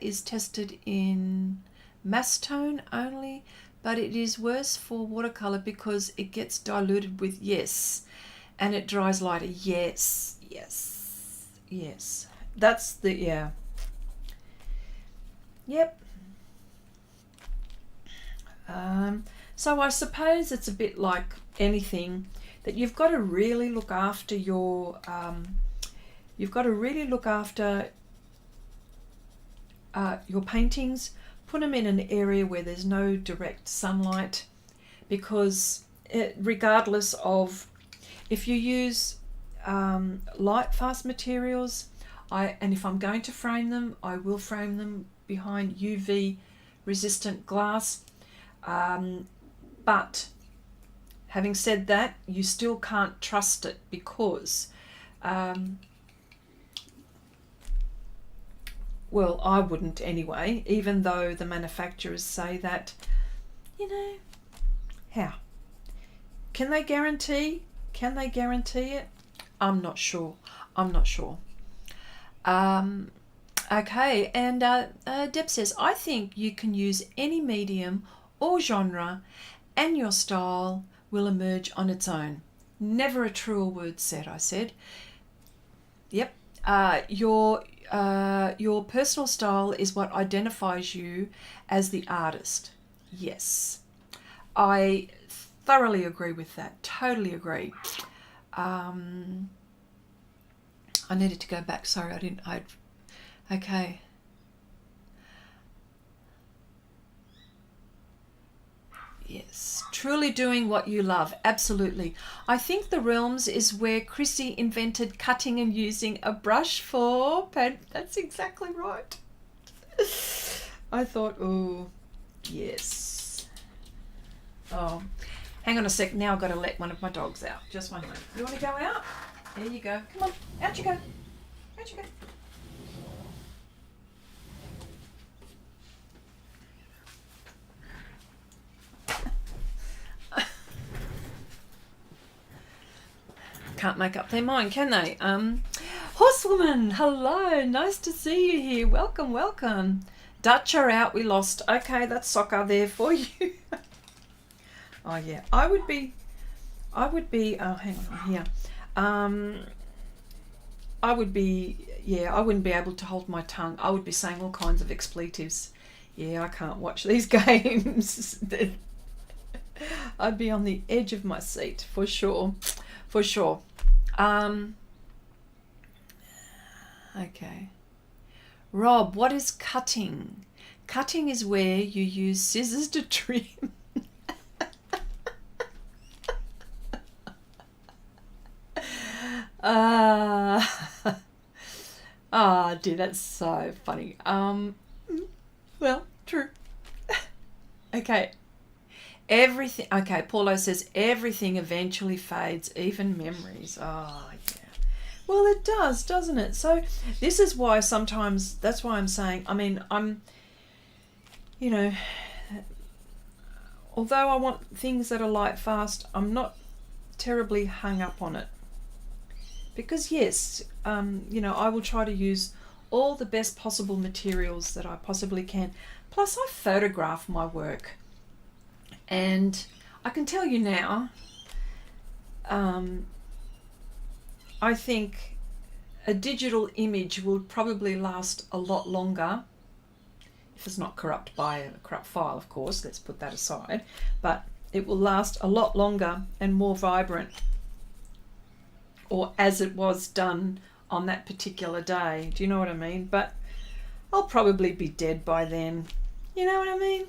is tested in mass tone only, but it is worse for watercolor because it gets diluted with, yes, and it dries lighter. Yes. That's the, yeah. Yep. So I suppose it's a bit like anything, that you've got to really look after your your paintings. Put them in an area where there's no direct sunlight, because regardless of if you use light fast materials, and if I'm going to frame them, I will frame them behind UV resistant glass. But having said that, you still can't trust it, because well, I wouldn't anyway, even though the manufacturers say that, you know, how? Can they guarantee it? I'm not sure. Okay, and Deb says, I think you can use any medium or genre and your style will emerge on its own. Never a truer word said, I said. Yep. Your personal style is what identifies you as the artist. Yes. I thoroughly agree with that. Totally agree. I needed to go back. Sorry, okay. Yes, truly doing what you love. Absolutely. I think the realms is where Chrissy invented cutting and using a brush for pen. That's exactly right. I thought, oh, yes. Oh, hang on a sec. Now I've got to let one of my dogs out. Just one moment. You want to go out? There you go. Come on. Out you go. Out you go. Can't make up their mind, can they? Horsewoman, hello, nice to see you here. Welcome. Dutch are out, we lost. Okay, that's soccer there for you. Oh yeah, I would be oh, hang on here. I wouldn't be able to hold my tongue. I would be saying all kinds of expletives. Yeah, I can't watch these games. I'd be on the edge of my seat for sure. Okay. Rob, what is cutting? Cutting is where you use scissors to trim. Oh dear, that's so funny. Well, true. Okay. Everything, okay, Paulo says everything eventually fades, even memories. Oh, yeah. Well, it does, doesn't it? So this is why sometimes, that's why I'm saying, I mean, you know, although I want things that are light fast, I'm not terribly hung up on it. Because yes, you know, I will try to use all the best possible materials that I possibly can. Plus I photograph my work. And I can tell you now, I think a digital image will probably last a lot longer, if it's not corrupt by a corrupt file, of course, let's put that aside, but it will last a lot longer and more vibrant, or as it was done on that particular day. Do you know what I mean? But I'll probably be dead by then. You know what I mean?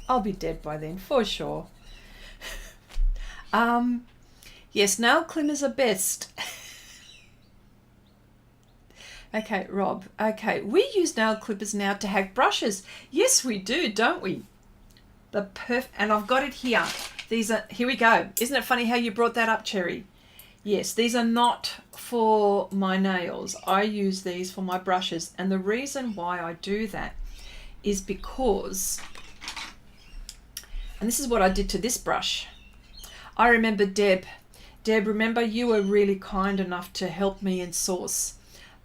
I'll be dead by then, for sure. Yes, nail clippers are best. Okay, Rob. Okay, we use nail clippers now to hack brushes. Yes, we do, don't we? And I've got it here. These are, here we go. Isn't it funny how you brought that up, Cherry? Yes, these are not for my nails. I use these for my brushes. And the reason why I do that is because, and this is what I did to this brush. I remember Deb, remember you were really kind enough to help me and source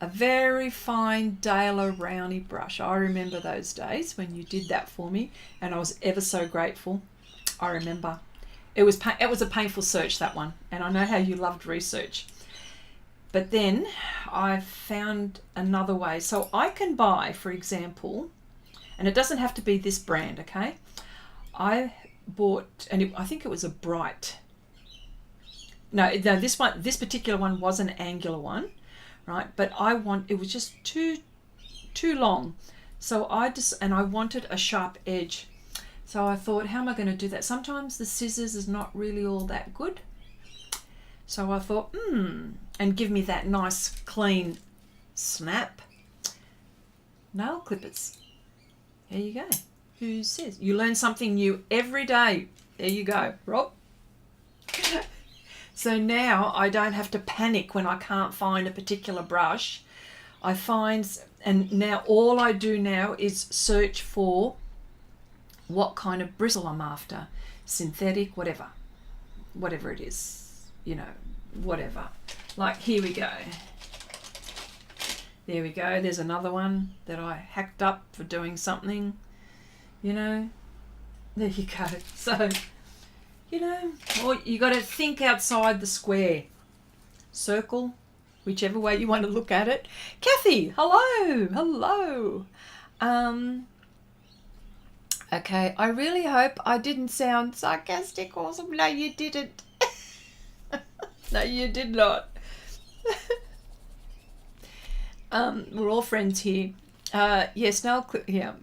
a very fine Dale Rowney brush. I remember those days when you did that for me, and I was ever so grateful. I remember. It was a painful search, that one, and I know how you loved research. But then I found another way. So I can buy, for example, and it doesn't have to be this brand, okay? I bought, and I think it was a Bright. No, this particular one was an angular one, right? But it was just too long. So I wanted a sharp edge. So I thought, how am I going to do that? Sometimes the scissors is not really all that good. So I thought, and give me that nice clean snap. Nail clippers. There you go. Who says? You learn something new every day. There you go, Rob. So now I don't have to panic when I can't find a particular brush. And now all I do now is search for what kind of bristle I'm after. Synthetic, whatever it is, you know, whatever. Like, here we go. There we go. There's another one that I hacked up for doing something, you know. There you go. So, you know, or you got to think outside the square. Circle, whichever way you want to look at it. Kathy, hello. Okay, I really hope I didn't sound sarcastic or something. No, you didn't. No, you did not. We're all friends here. Yes, nail clip here.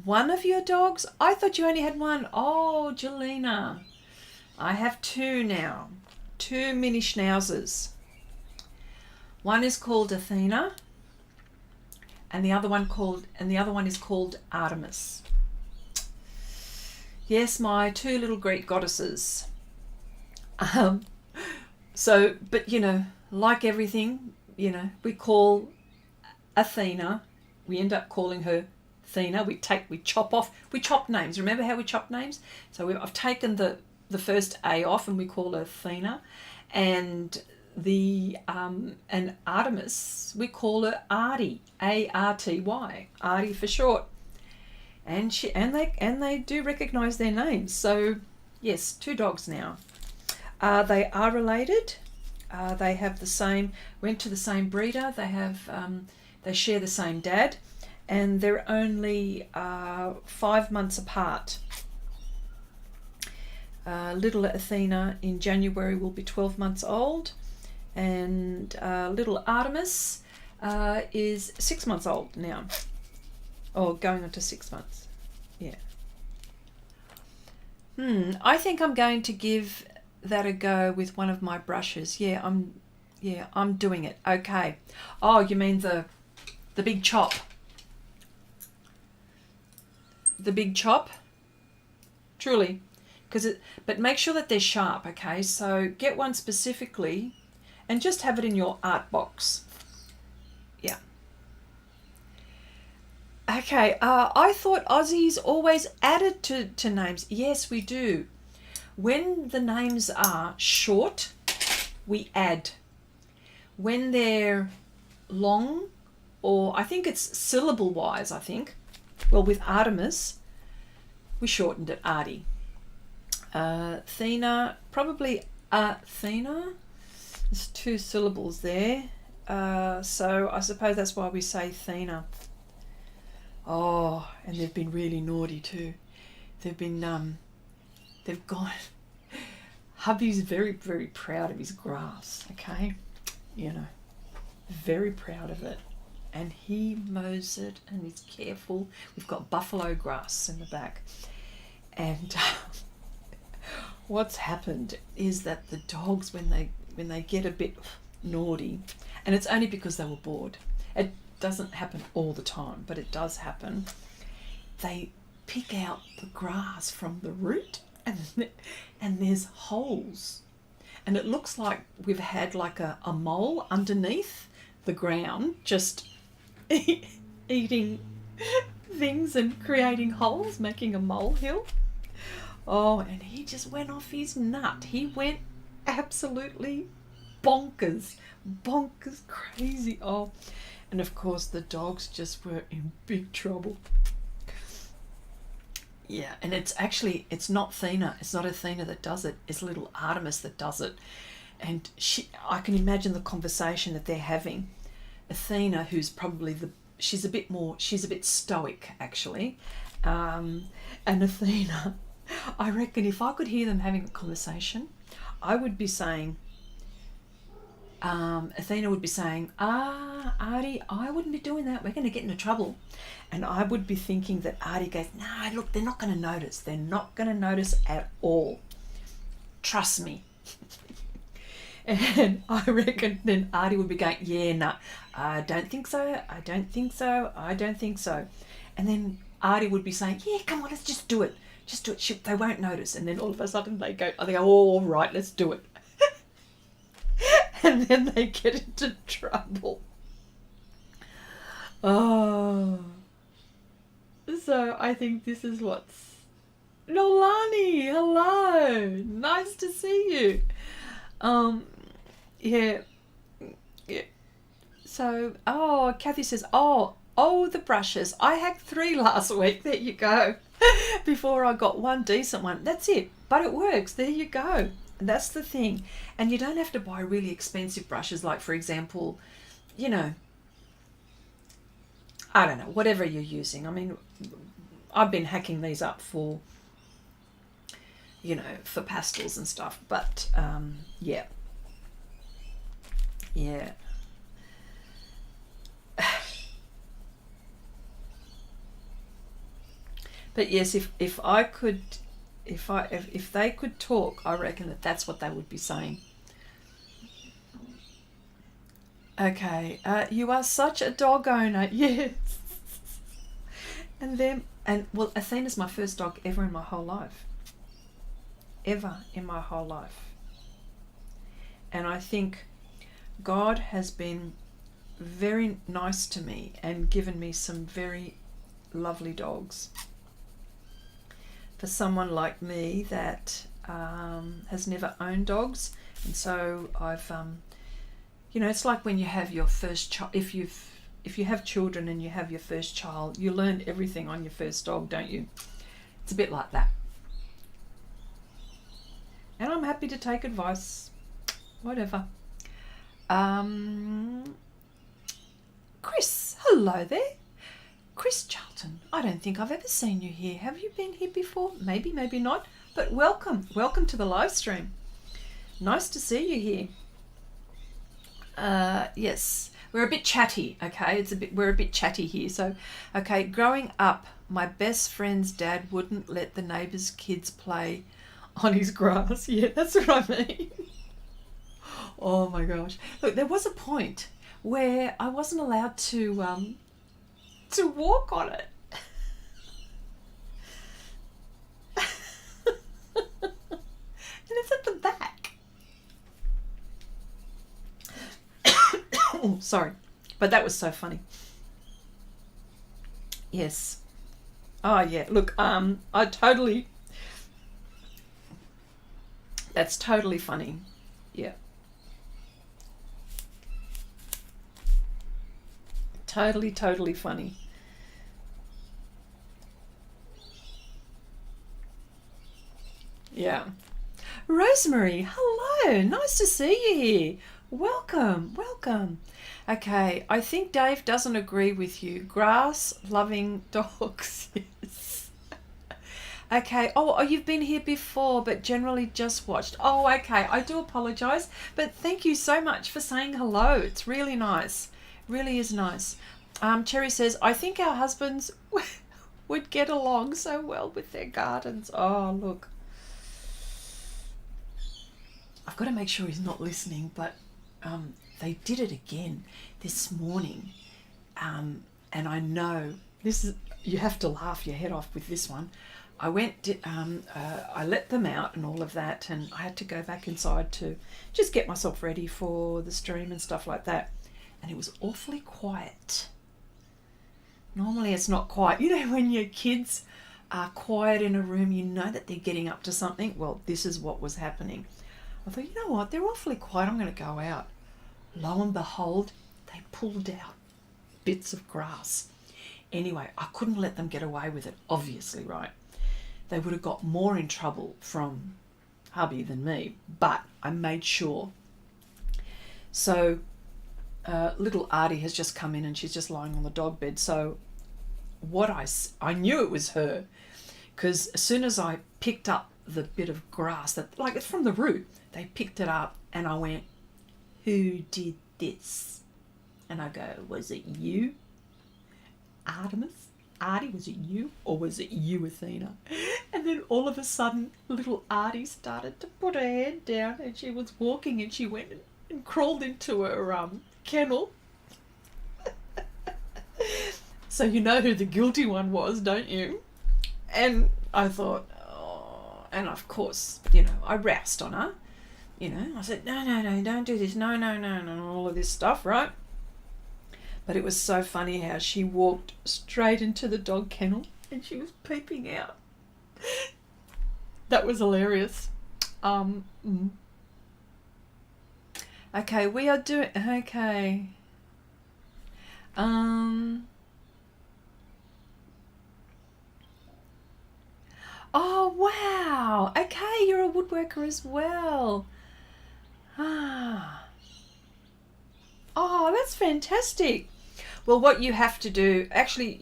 One of your dogs? I thought you only had one. Oh, Jelena. I have two now. 2 mini schnauzers. One is called Athena, and the other one is called Artemis. Yes, my 2 little Greek goddesses. So, but you know, like everything, you know, we call Athena, we end up calling her Athena. We chop names. Remember how we chop names? So I've taken the first A off and we call her Athena, and and Artemis, we call her Artie, A-R-T-Y, Artie for short. And they do recognise their names. So yes, 2 dogs now. They are related. They have went to the same breeder. They share the same dad, and they're only 5 months apart. Little Athena in January will be 12 months old, and little Artemis is 6 months old now, or going on to 6 months. Yeah. I think I'm going to give that a go with one of my brushes. Yeah, I'm doing it. Okay. Oh, you mean the big chop? The big chop? Truly. But make sure that they're sharp, okay? So get one specifically and just have it in your art box. Yeah. Okay, I thought Aussies always added to names. Yes, we do. When the names are short, we add. When they're long, or I think it's syllable-wise, I think. Well, with Artemis, we shortened it Artie. Athena, probably Athena. There's 2 syllables there. So I suppose that's why we say Athena. Oh, and they've been really naughty too. They've gone. Hubby's very, very proud of his grass, okay? You know, very proud of it. And he mows it and is careful. We've got buffalo grass in the back. And what's happened is that the dogs, when they get a bit naughty, and it's only because they were bored. It doesn't happen all the time, but it does happen. They pick out the grass from the root, and there's holes, and it looks like we've had like a mole underneath the ground, just eating things and creating holes, making a molehill. Oh, and he just went off his nut. He went absolutely bonkers crazy. Oh, and of course the dogs just were in big trouble. Yeah, and it's not Athena. It's not Athena that does it. It's little Artemis that does it. And I can imagine the conversation that they're having. Athena, who's probably she's a bit stoic actually. And Athena, I reckon if I could hear them having a conversation, I would be saying, Athena would be saying, Artie, I wouldn't be doing that. We're going to get into trouble. And I would be thinking that Artie goes, no, look, they're not going to notice. They're not going to notice at all. Trust me. And I reckon then Artie would be going, yeah, no, I don't think so. I don't think so. I don't think so. And then Artie would be saying, yeah, come on, let's just do it. Just do it. They won't notice. And then all of a sudden they go, oh, all right, let's do it. And then they get into trouble. Oh. So I think this is what's... Nolani, hello. Nice to see you. Yeah. So, Kathy says, the brushes. I had 3 last week. There you go. Before I got one decent one. That's it. But it works. There you go. That's the thing. And you don't have to buy really expensive brushes, like, for example, you know, I don't know, whatever you're using. I mean, I've been hacking these up for, you know, for pastels and stuff. But, yeah. Yeah. But yes, if they could talk, I reckon that's what they would be saying. Okay, you are such a dog owner. Yes. Well, Athena's my first dog ever in my whole life. Ever in my whole life. And I think God has been very nice to me and given me some very lovely dogs. For someone like me that has never owned dogs, and so I've, you know, it's like when you have your first child. If you have children and you have your first child, you learn everything on your first dog, don't you? It's a bit like that. And I'm happy to take advice, whatever. Chris, hello there. Chris Charlton, I don't think I've ever seen you here. Have you been here before? Maybe, maybe not. But welcome. Welcome to the live stream. Nice to see you here. Yes, we're a bit chatty, okay? We're a bit chatty here. So, okay, growing up, my best friend's dad wouldn't let the neighbours' kids play on his grass. Yeah, that's what I mean. Oh my gosh. Look, there was a point where I wasn't allowed to walk on it. And it's at the back. Oh, sorry. But that was so funny. Yes. Oh yeah. Look, that's totally funny. Yeah. Totally funny. Yeah. Rosemary, hello. Nice to see you here. Welcome. Okay, I think Dave doesn't agree with you. Grass-loving dogs. Yes. Okay. Oh, you've been here before, but generally just watched. Oh, okay. I do apologise, but thank you so much for saying hello. It's really nice. Really is nice. Cherry says, I think our husbands would get along so well with their gardens. Oh, look. I've got to make sure he's not listening, but they did it again this morning. And I know, you have to laugh your head off with this one. I let them out and all of that, and I had to go back inside to just get myself ready for the stream and stuff like that. And it was awfully quiet. Normally it's not quiet. You know, when your kids are quiet in a room, you know that they're getting up to something. Well, this is what was happening. I thought, you know what, they're awfully quiet. I'm going to go out. Lo and behold, they pulled out bits of grass. Anyway, I couldn't let them get away with it, obviously, right? They would have got more in trouble from hubby than me, but I made sure. So little Artie has just come in and she's just lying on the dog bed. So I knew it was her, because as soon as I picked up the bit of grass, that like it's from the root, they picked it up and I went, who did this? And I go, was it you, Artemis? Artie, was it you, or was it you, Athena? And then all of a sudden, little Artie started to put her head down, and she was walking, and she went and crawled into her kennel. So you know who the guilty one was, don't you? And I thought, oh, and of course, I roused on her. I said, no, don't do this, no, all of this stuff, right? But it was so funny how she walked straight into the dog kennel and she was peeping out. That was hilarious. Okay, we are doing... Okay. Oh, wow. Okay, you're a woodworker as well. Ah. Oh, that's fantastic. Well, what you have to do, actually,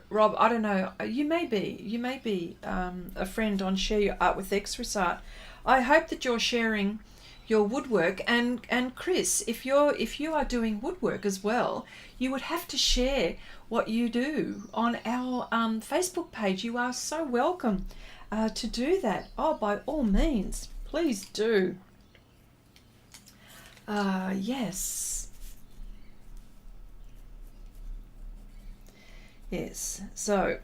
Rob, I don't know, you may be a friend on Share Your Art with Xrissart. I hope that you're sharing your woodwork, and Chris, if you are doing woodwork as well, you would have to share what you do on our Facebook page. You are so welcome to do that. Oh, by all means, please do. Yes. Yes, so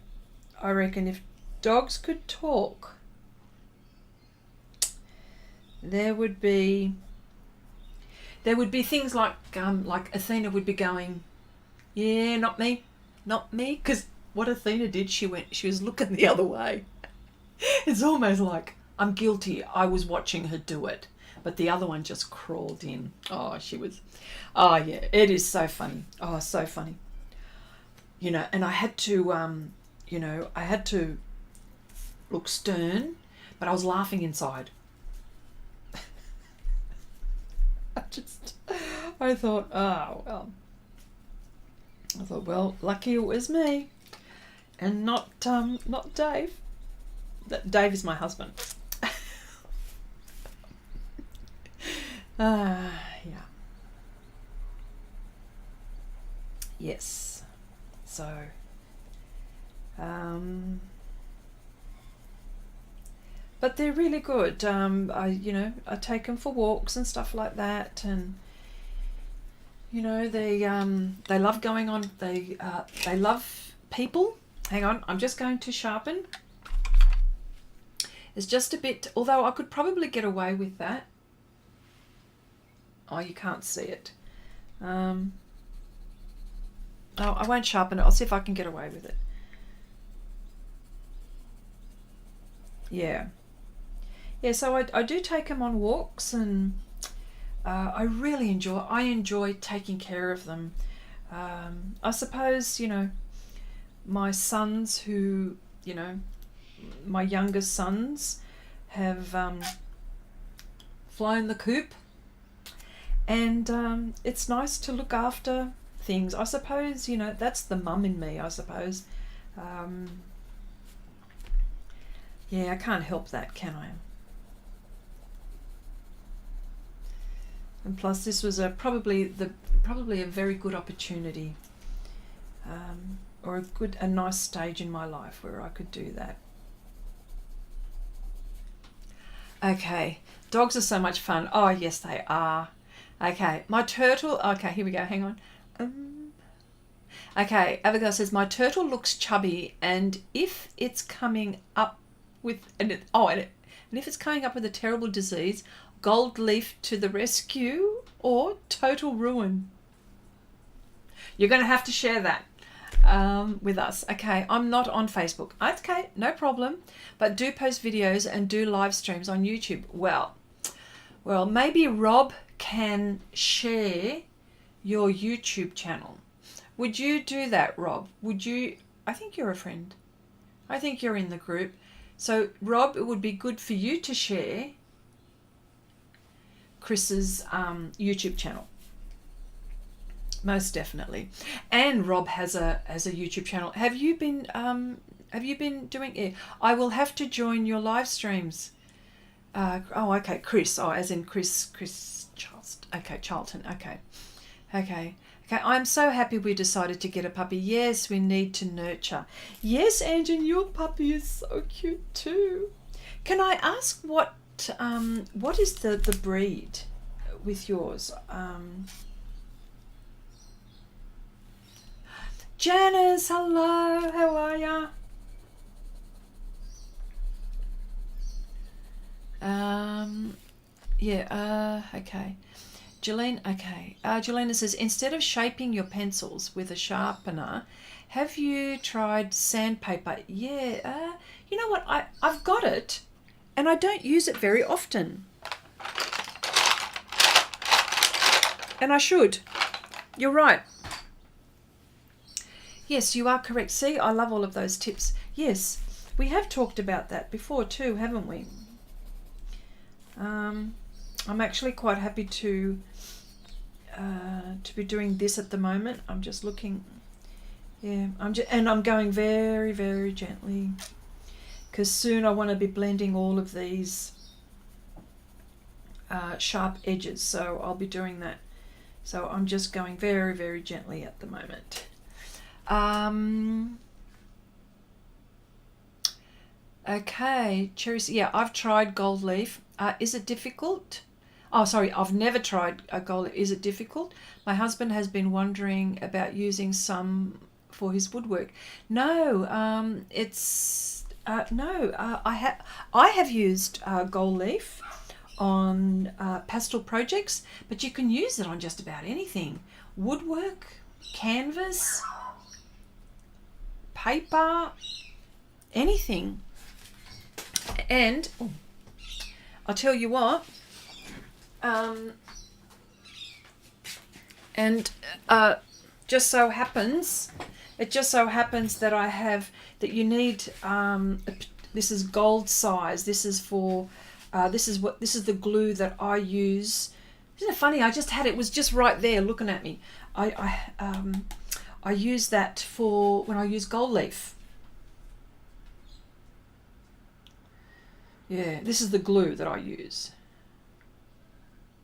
I reckon if dogs could talk, there would be things like Athena would be going, yeah, not me, because what Athena did, she was looking the other way. It's almost like, I'm guilty, I was watching her do it, but the other one just crawled in. Oh, yeah, it is so funny. Oh, so funny. And I had to, look stern, but I was laughing inside. I thought, well, lucky it was me, and not Dave. Dave is my husband. Yeah. Yes. So, but they're really good. I take them for walks and stuff like that, and they love going on. They love people. Hang on, I'm just going to sharpen. It's just a bit, although I could probably get away with that. Oh, you can't see it. Oh, I won't sharpen it. I'll see if I can get away with it. Yeah. Yeah, so I do take them on walks, and I really enjoy taking care of them. I suppose, my sons who, my youngest sons have flown the coop, and it's nice to look after things. I suppose, that's the mum in me, I suppose. Yeah, I can't help that, can I? And plus, this was probably a very good opportunity, or a nice stage in my life where I could do that. Okay, dogs are so much fun. Oh yes, they are. Okay, my turtle. Okay, here we go. Hang on. Okay, Abigail says my turtle looks chubby, and if it's coming up with and if it's coming up with a terrible disease, gold leaf to the rescue or total ruin. You're going to have to share that with us. Okay, I'm not on Facebook. Okay, no problem, but do post videos and do live streams on YouTube. Well, maybe Rob can share your YouTube channel. Would you do that, Rob? Would you? I think you're a friend. I think you're in the group. So, Rob, it would be good for you to share Chris's YouTube channel. Most definitely. And Rob has a YouTube channel. Have you been doing it? I will have to join your live streams. Okay, Chris. Oh, as in Chris Charleston. Okay, Charlton. Okay. I'm so happy we decided to get a puppy. Yes, we need to nurture. Yes, Angie, your puppy is so cute too. Can I ask what is the breed with yours? Janice, hello, how are ya? Okay. Jolene, okay. Jolena says, instead of shaping your pencils with a sharpener, have you tried sandpaper? Yeah, you know what? I've got it, and I don't use it very often. And I should. You're right. Yes, you are correct. See, I love all of those tips. Yes, we have talked about that before too, haven't we? I'm actually quite happy to be doing this at the moment. I'm just looking. Yeah, I'm going very, very gently, because soon I want to be blending all of these sharp edges. So I'll be doing that. So I'm just going very, very gently at the moment. Okay, Cherry. Yeah, I've tried gold leaf. Is it difficult? Oh, sorry, I've never tried a gold leaf. Is it difficult? My husband has been wondering about using some for his woodwork. No, I have used gold leaf on pastel projects, but you can use it on just about anything. Woodwork, canvas, paper, anything. And I'll tell you what, just so happens that I have, that you need, this is gold size. This is for, this is the glue that I use. Isn't it funny? I just had it was just right there looking at me. I use that for when I use gold leaf. Yeah, this is the glue that I use.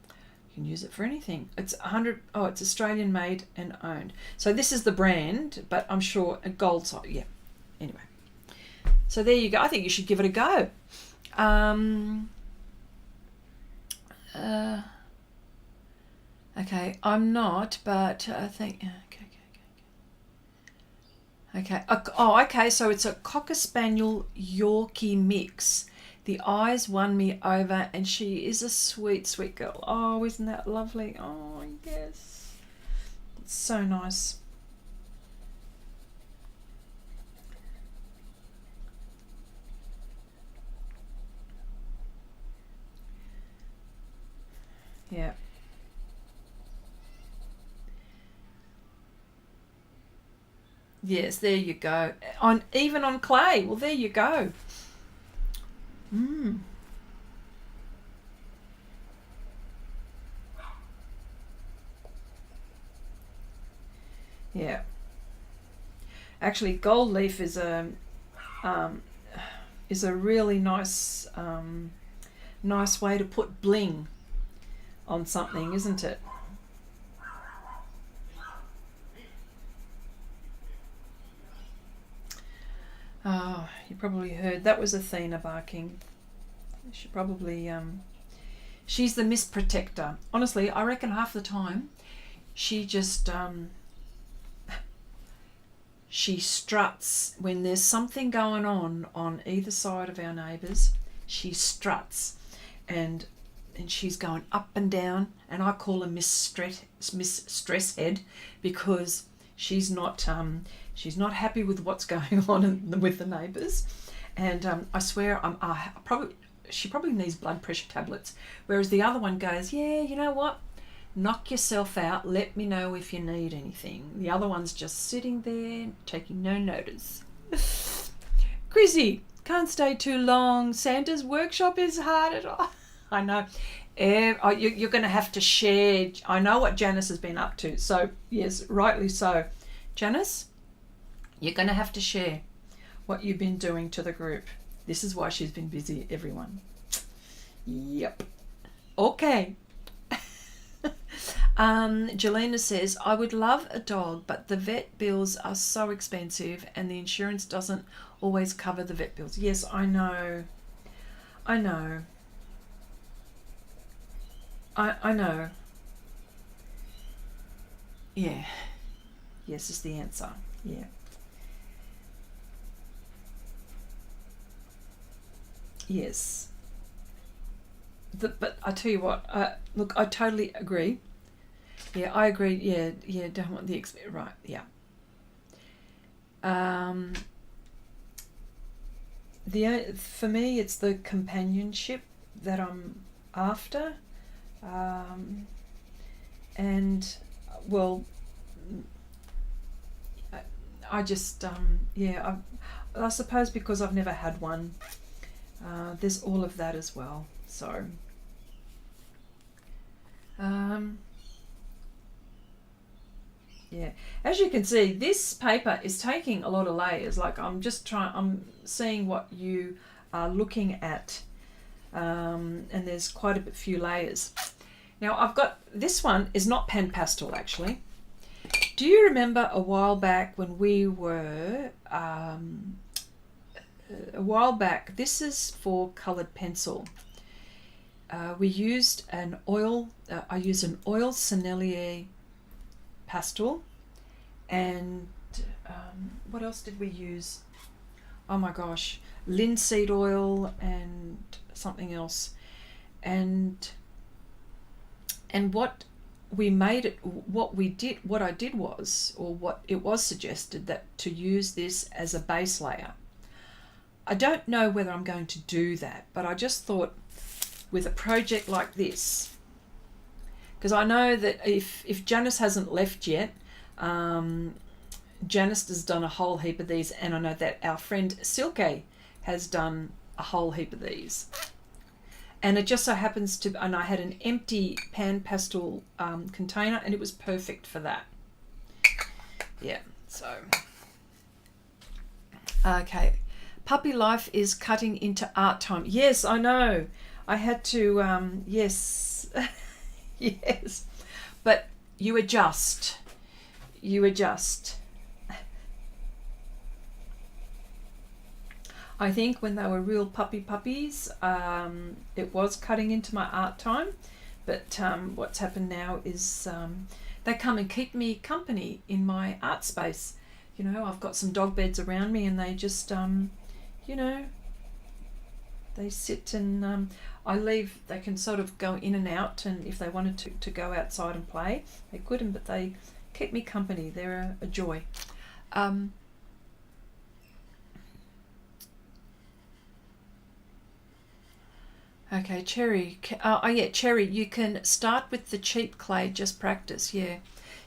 You can use it for anything. It's 100. Oh, it's Australian made and owned. So this is the brand, but I'm sure a gold size. Yeah. Anyway, so there you go. I think you should give it a go. Okay, I'm not, but I think... Okay. Oh, okay, so it's a Cocker Spaniel Yorkie mix. The eyes won me over, and she is a sweet, sweet girl. Oh, isn't that lovely? Oh, yes. It's so nice. Yeah. Yes, there you go. Even on clay. Well, there you go. Yeah. Actually, gold leaf is a really nice nice way to put bling on something, isn't it? Oh, you probably heard that was Athena barking. She probably she's the mist protector. Honestly, I reckon half the time she just she struts when there's something going on either side of our neighbours. She struts, and she's going up and down, and I call her Miss Stress Head, because she's not happy with what's going on with the neighbours, and I swear she probably needs blood pressure tablets, whereas the other one goes, yeah, you know what, knock yourself out, let me know if you need anything. The other one's just sitting there taking no notice. Chrissy, can't stay too long. Santa's workshop is hard at all. I know. You're going to have to share. I know what Janice has been up to. So, yes, rightly so. Janice, you're going to have to share what you've been doing to the group. This is why she's been busy, everyone. Yep. Okay. Jelena says, I would love a dog, but the vet bills are so expensive and the insurance doesn't always cover the vet bills. Yes, I know. I know. Yeah. Yes is the answer. Yeah. Yes. But I tell you what, look, I totally agree. Yeah, I agree. Yeah, don't want the right. Yeah. For me, it's the companionship that I'm after, and well, I just I suppose because I've never had one, there's all of that as well. So. Yeah, as you can see, this paper is taking a lot of layers. Like I'm seeing what you are looking at, and there's quite a few layers. Now I've got, this one is not pen pastel actually. Do you remember a while back when we were, this is for coloured pencil. We used an oil, I used an oil Sennelier pastel, and what else did we use? Oh my gosh, linseed oil and something else, and what I did was, or what it was suggested, that to use this as a base layer. I don't know whether I'm going to do that, but I just thought with a project like this, because I know that if Janice hasn't left yet, Janice has done a whole heap of these, and I know that our friend Silke has done a whole heap of these. And it just so happens to, and I had an empty pan pastel container, and it was perfect for that. Yeah, so. Okay, puppy life is cutting into art time. Yes, I know. I had to, yes, yes, but you adjust. I think when they were real puppies, it was cutting puppies. It was cutting into my art time, but what's happened now is they come and keep me company in my art space. You know, I've got some dog beds around me, and they just, you know, they sit and I leave. They can sort of go in and out, and if they wanted to go outside and play, they couldn't, but they keep me company. They're a joy. Okay, Cherry. Oh yeah, Cherry, you can start with the cheap clay, just practice, yeah.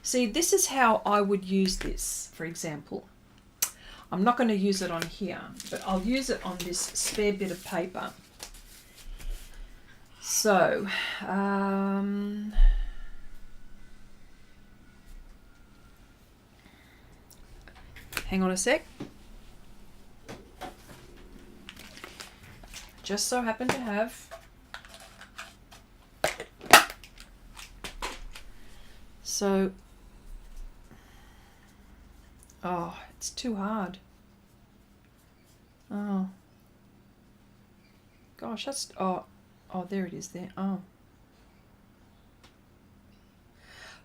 See, this is how I would use this, for example. I'm not going to use it on here, but I'll use it on this spare bit of paper. So, hang on a sec. Just so happen to have so oh, it's too hard. Oh gosh, that's oh there it is there. Oh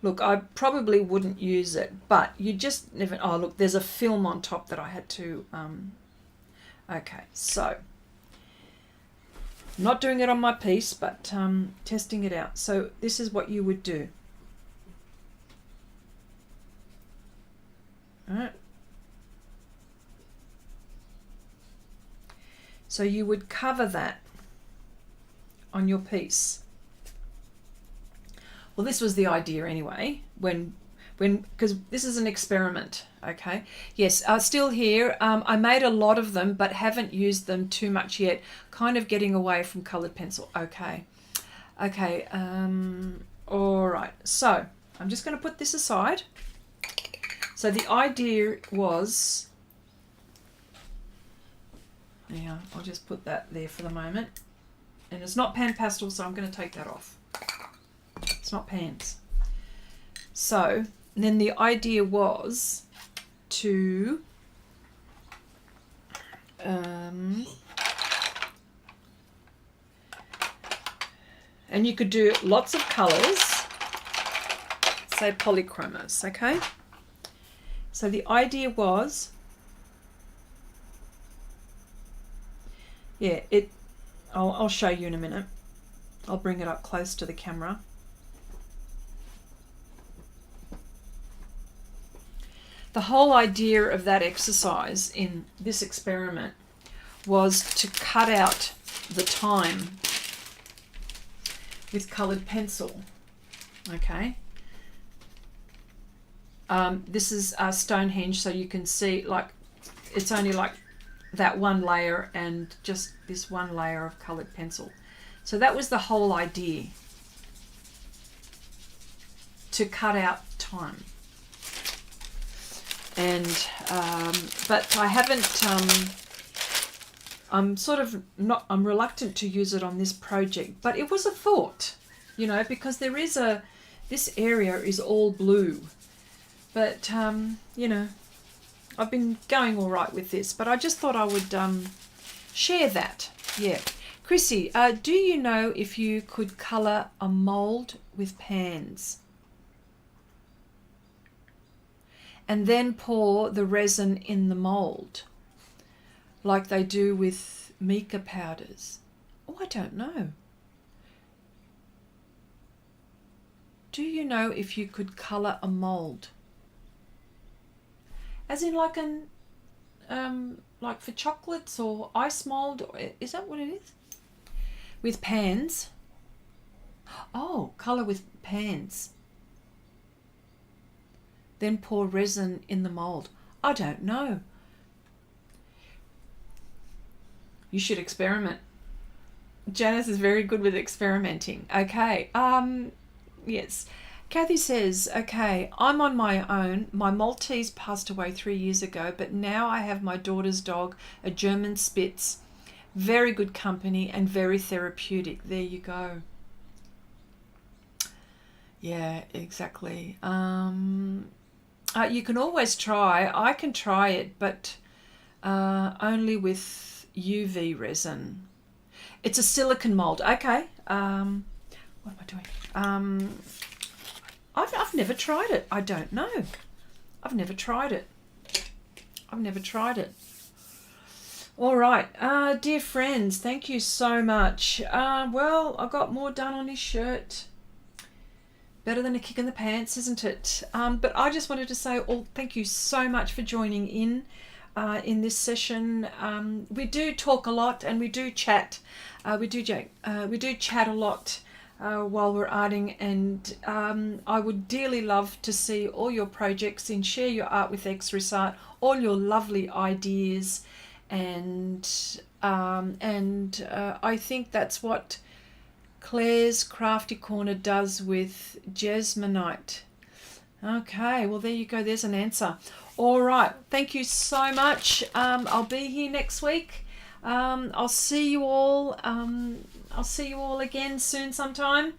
look, I probably wouldn't use it, but you just never. Oh look, there's a film on top that I had to okay, so I'm not doing it on my piece, but testing it out. So this is what you would do. All right. So you would cover that on your piece. Well, this was the idea anyway, because this is an experiment, okay? Yes, still here. I made a lot of them, but haven't used them too much yet. Kind of getting away from coloured pencil. Okay. Okay, all right. So I'm just going to put this aside. So the idea was, yeah, I'll just put that there for the moment. And it's not pan pastel, so I'm going to take that off. It's not pans. So then the idea was to and you could do lots of colours, say Polychromos, okay? So the idea was, yeah, I'll show you in a minute. I'll bring it up close to the camera. The whole idea of that exercise in this experiment was to cut out the time with coloured pencil, okay? This is Stonehenge, so you can see, like, it's only like that one layer and just this one layer of coloured pencil. So that was the whole idea, to cut out time. And but I haven't I'm reluctant to use it on this project, but it was a thought, you know, because there is this area is all blue, but you know, I've been going all right with this, but I just thought I would share that. Yeah. Chrissy, do you know if you could colour a mould with pans and then pour the resin in the mould like they do with mica powders? Oh, I don't know. Do you know if you could colour a mould? As in like like for chocolates or ice mould? Is that what it is? With pans? Oh, colour with pans. Then pour resin in the mould. I don't know. You should experiment. Janice is very good with experimenting. Okay. Yes. Kathy says, okay, I'm on my own. My Maltese passed away 3 years ago, but now I have my daughter's dog, a German Spitz. Very good company and very therapeutic. There you go. Yeah, exactly. You can always try. I can try it, but only with UV resin. It's a silicon mold. Okay. What am I doing? I've never tried it. I don't know. I've never tried it. All right. Dear friends, thank you so much. Well, I got more done on his shirt. Better than a kick in the pants, isn't it? But I just wanted to say, thank you so much for joining in this session. We do talk a lot and we do chat. We do chat a lot while we're arting, and I would dearly love to see all your projects and share your art with Xrissart, all your lovely ideas, and I think that's what Claire's Crafty Corner does with Jasmonite. Okay, well, there you go. There's an answer. All right. Thank you so much. I'll be here next week. I'll see you all. I'll see you all again soon sometime.